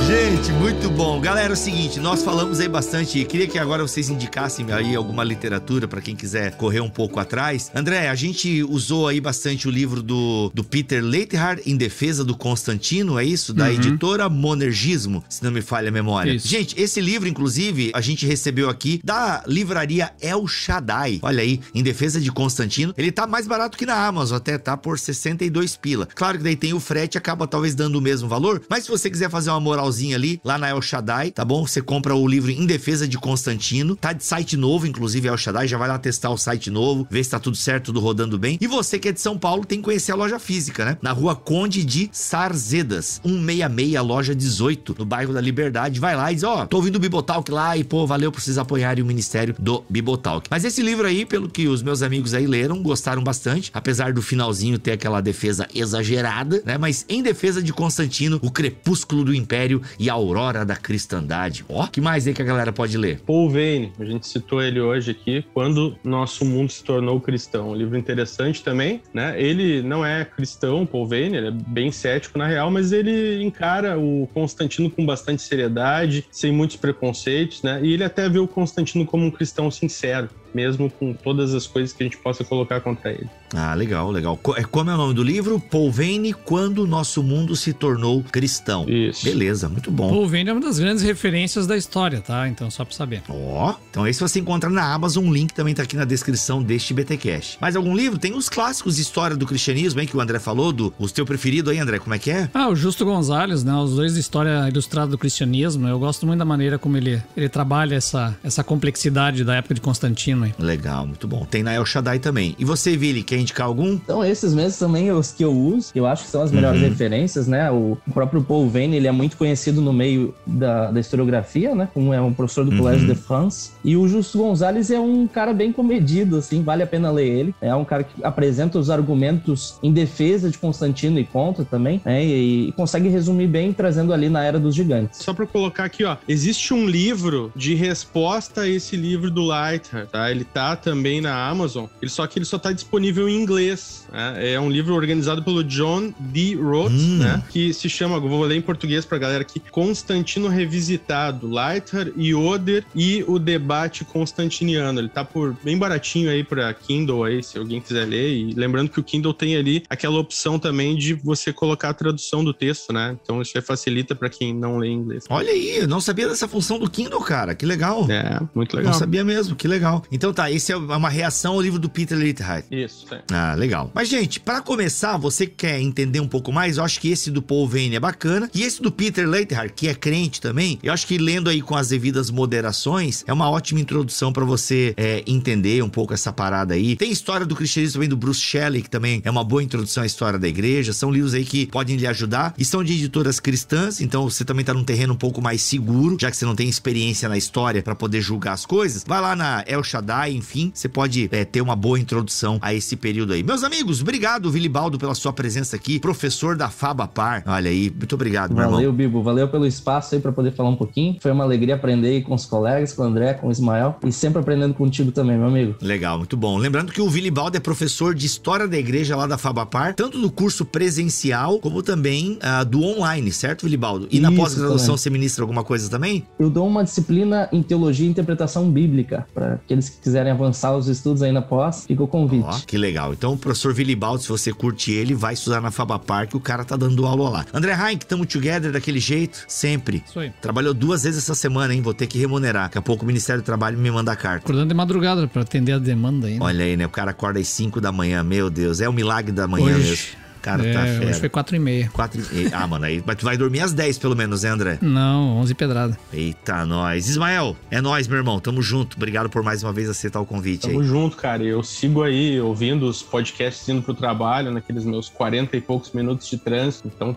Gente, Muito bom. Galera, é o seguinte, nós falamos aí bastante, queria que agora vocês indicassem aí alguma literatura para quem quiser correr um pouco atrás. André, a gente usou aí bastante o livro do Peter Leithart, Em Defesa do Constantino, é isso? Da editora Monergismo, se não me falha a memória. Isso. Gente, esse livro, inclusive, a gente recebeu aqui da livraria El Shaddai. Olha aí, Em Defesa de Constantino. Ele tá mais barato que na Amazon, até tá por 62 pila. Claro que daí tem o frete, acaba talvez dando o mesmo valor, mas se você quiser fazer uma moralzinha ali, lá na El Shaddai, tá bom? Você compra o livro Em Defesa de Constantino, tá de site novo, inclusive El Shaddai, já vai lá testar o site novo, ver se tá tudo certo, tudo rodando bem. E você que é de São Paulo tem que conhecer a loja física, né? Na rua Conde de Sarzedas, 166, loja 18, no bairro da Liberdade. Vai lá e diz, ó, tô ouvindo o Bibotalk lá e, pô, valeu por vocês apoiarem o Ministério do Bibotalk. Mas esse livro aí, pelo que os meus amigos aí leram, gostaram bastante, apesar do finalzinho ter aquela defesa exagerada, né? Mas Em Defesa de Constantino, o crepúsculo do Império e a aurora da cristandade. Ó, que mais aí que a galera pode ler? Paul Vane, a gente citou ele hoje aqui, Quando Nosso Mundo se Tornou Cristão. Um livro interessante também, né? Ele não é cristão, Paul Vane, ele é bem cético na real, mas ele encara o Constantino com bastante seriedade, sem muitos preconceitos, né? E ele até vê o Constantino como um cristão sincero, mesmo com todas as coisas que a gente possa colocar contra ele. Ah, legal, legal. Como é o nome do livro? Paul Vane, Quando Nosso Mundo se Tornou Cristão. Isso. Beleza, muito bom. Paul Vane é uma das grandes referências da história, tá? Então, só pra saber. Ó, então esse você encontra na Amazon, o link também tá aqui na descrição deste BTcast. Mais algum livro? Tem os clássicos de história do cristianismo, hein, que o André falou, o teu preferido aí, André, como é que é? Ah, o Justo Gonzalez, né? Os dois de história ilustrada do cristianismo. Eu gosto muito da maneira como ele trabalha essa complexidade da época de Constantino aí. Legal, muito bom. Tem na El Shaddai também. E você, Vili, quer indicar algum? Então, esses mesmos também os que eu uso, que eu acho que são as melhores referências, né? O próprio Paul Vane, ele é muito conhecido no meio da historiografia, né? Como é um professor do Collège de France. E o Justo Gonzalez é um cara bem comedido, assim, vale a pena ler ele. É um cara que apresenta os argumentos em defesa de Constantino e contra também, né? E consegue resumir bem, trazendo ali na Era dos Gigantes. Só pra colocar aqui, ó, existe um livro de resposta a esse livro do Leithart, tá? Ele tá também na Amazon, só que ele só tá disponível em inglês, né? É um livro organizado pelo John D. Roth, né? Que se chama, vou ler em português pra galera aqui, Constantino Revisitado, Leithart, Yoder e o Debate Constantiniano. Ele tá por bem baratinho aí pra Kindle aí, se alguém quiser ler. E lembrando que o Kindle tem ali aquela opção também de você colocar a tradução do texto, né? Então isso aí facilita pra quem não lê inglês. Olha aí, eu não sabia dessa função do Kindle, cara. Que legal. É, muito legal. Não sabia mesmo, que legal. Então tá, esse é uma reação ao livro do Peter Leithart. Isso, é. Ah, legal. Mas, gente, pra começar, você que quer entender um pouco mais, eu acho que esse do Paul Vane é bacana. E esse do Peter Leithart, que é crente também, eu acho que lendo aí com as devidas moderações, é uma ótima introdução pra você entender um pouco essa parada aí. Tem história do cristianismo também do Bruce Shelley, que também é uma boa introdução à história da igreja. São livros aí que podem lhe ajudar. E são de editoras cristãs, então você também tá num terreno um pouco mais seguro, já que você não tem experiência na história pra poder julgar as coisas. Vai lá na El Shaddai, enfim, você pode ter uma boa introdução a esse período aí. Meus amigos, obrigado, Vilibaldo, pela sua presença aqui, professor da Fabapar. Olha aí, muito obrigado, meu irmão. Valeu, Bibo, valeu pelo espaço aí pra poder falar um pouquinho. Foi uma alegria aprender aí com os colegas, com o André, com o Ismael e sempre aprendendo contigo também, meu amigo. Legal, muito bom. Lembrando que o Vilibaldo é professor de História da Igreja lá da Fabapar, tanto do curso presencial como também do online, certo, Vilibaldo? E na pós-graduação você ministra alguma coisa também? Eu dou uma disciplina em Teologia e Interpretação Bíblica, para aqueles que quiserem avançar os estudos aí na pós, fica o convite. Ó, que legal. Então o professor Vilibaldo, se você curte ele, vai estudar na Fabapar, que o cara tá dando aula lá. André Heinck, tamo together daquele jeito, sempre. Isso aí. Trabalhou 2 vezes essa semana, hein? Vou ter que remunerar. Daqui a pouco o Ministério do Trabalho me manda a carta. Acordando de madrugada pra atender a demanda aí, né? Olha aí, né? O cara acorda às 5 da manhã, meu Deus. É o milagre da manhã Hoje. mesmo. Cara, tá fera. Hoje foi 4h30. 4h30. Ah, mano, aí, mas tu vai dormir às 10 pelo menos, né, André? Não, 11 pedrada. Eita, nós. Ismael, é nós, meu irmão. Tamo junto. Obrigado por mais uma vez aceitar o convite aí. Tamo junto, cara. Eu sigo aí ouvindo os podcasts indo pro trabalho, naqueles meus 40 e poucos minutos de trânsito. Então,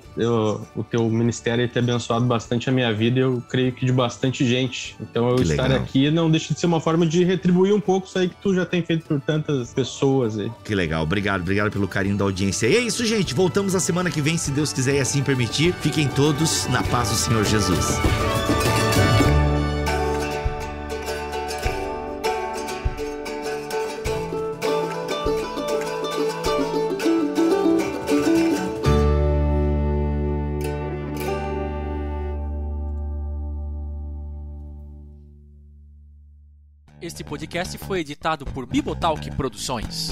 o teu ministério tem abençoado bastante a minha vida e eu creio que de bastante gente. Então, eu estar aqui não deixa de ser uma forma de retribuir um pouco isso aí que tu já tem feito por tantas pessoas aí. Que legal. Obrigado pelo carinho da audiência. E é isso, gente. Voltamos a semana que vem, se Deus quiser e assim permitir. Fiquem todos na paz do Senhor Jesus. Este podcast foi editado por Bibotalk Produções.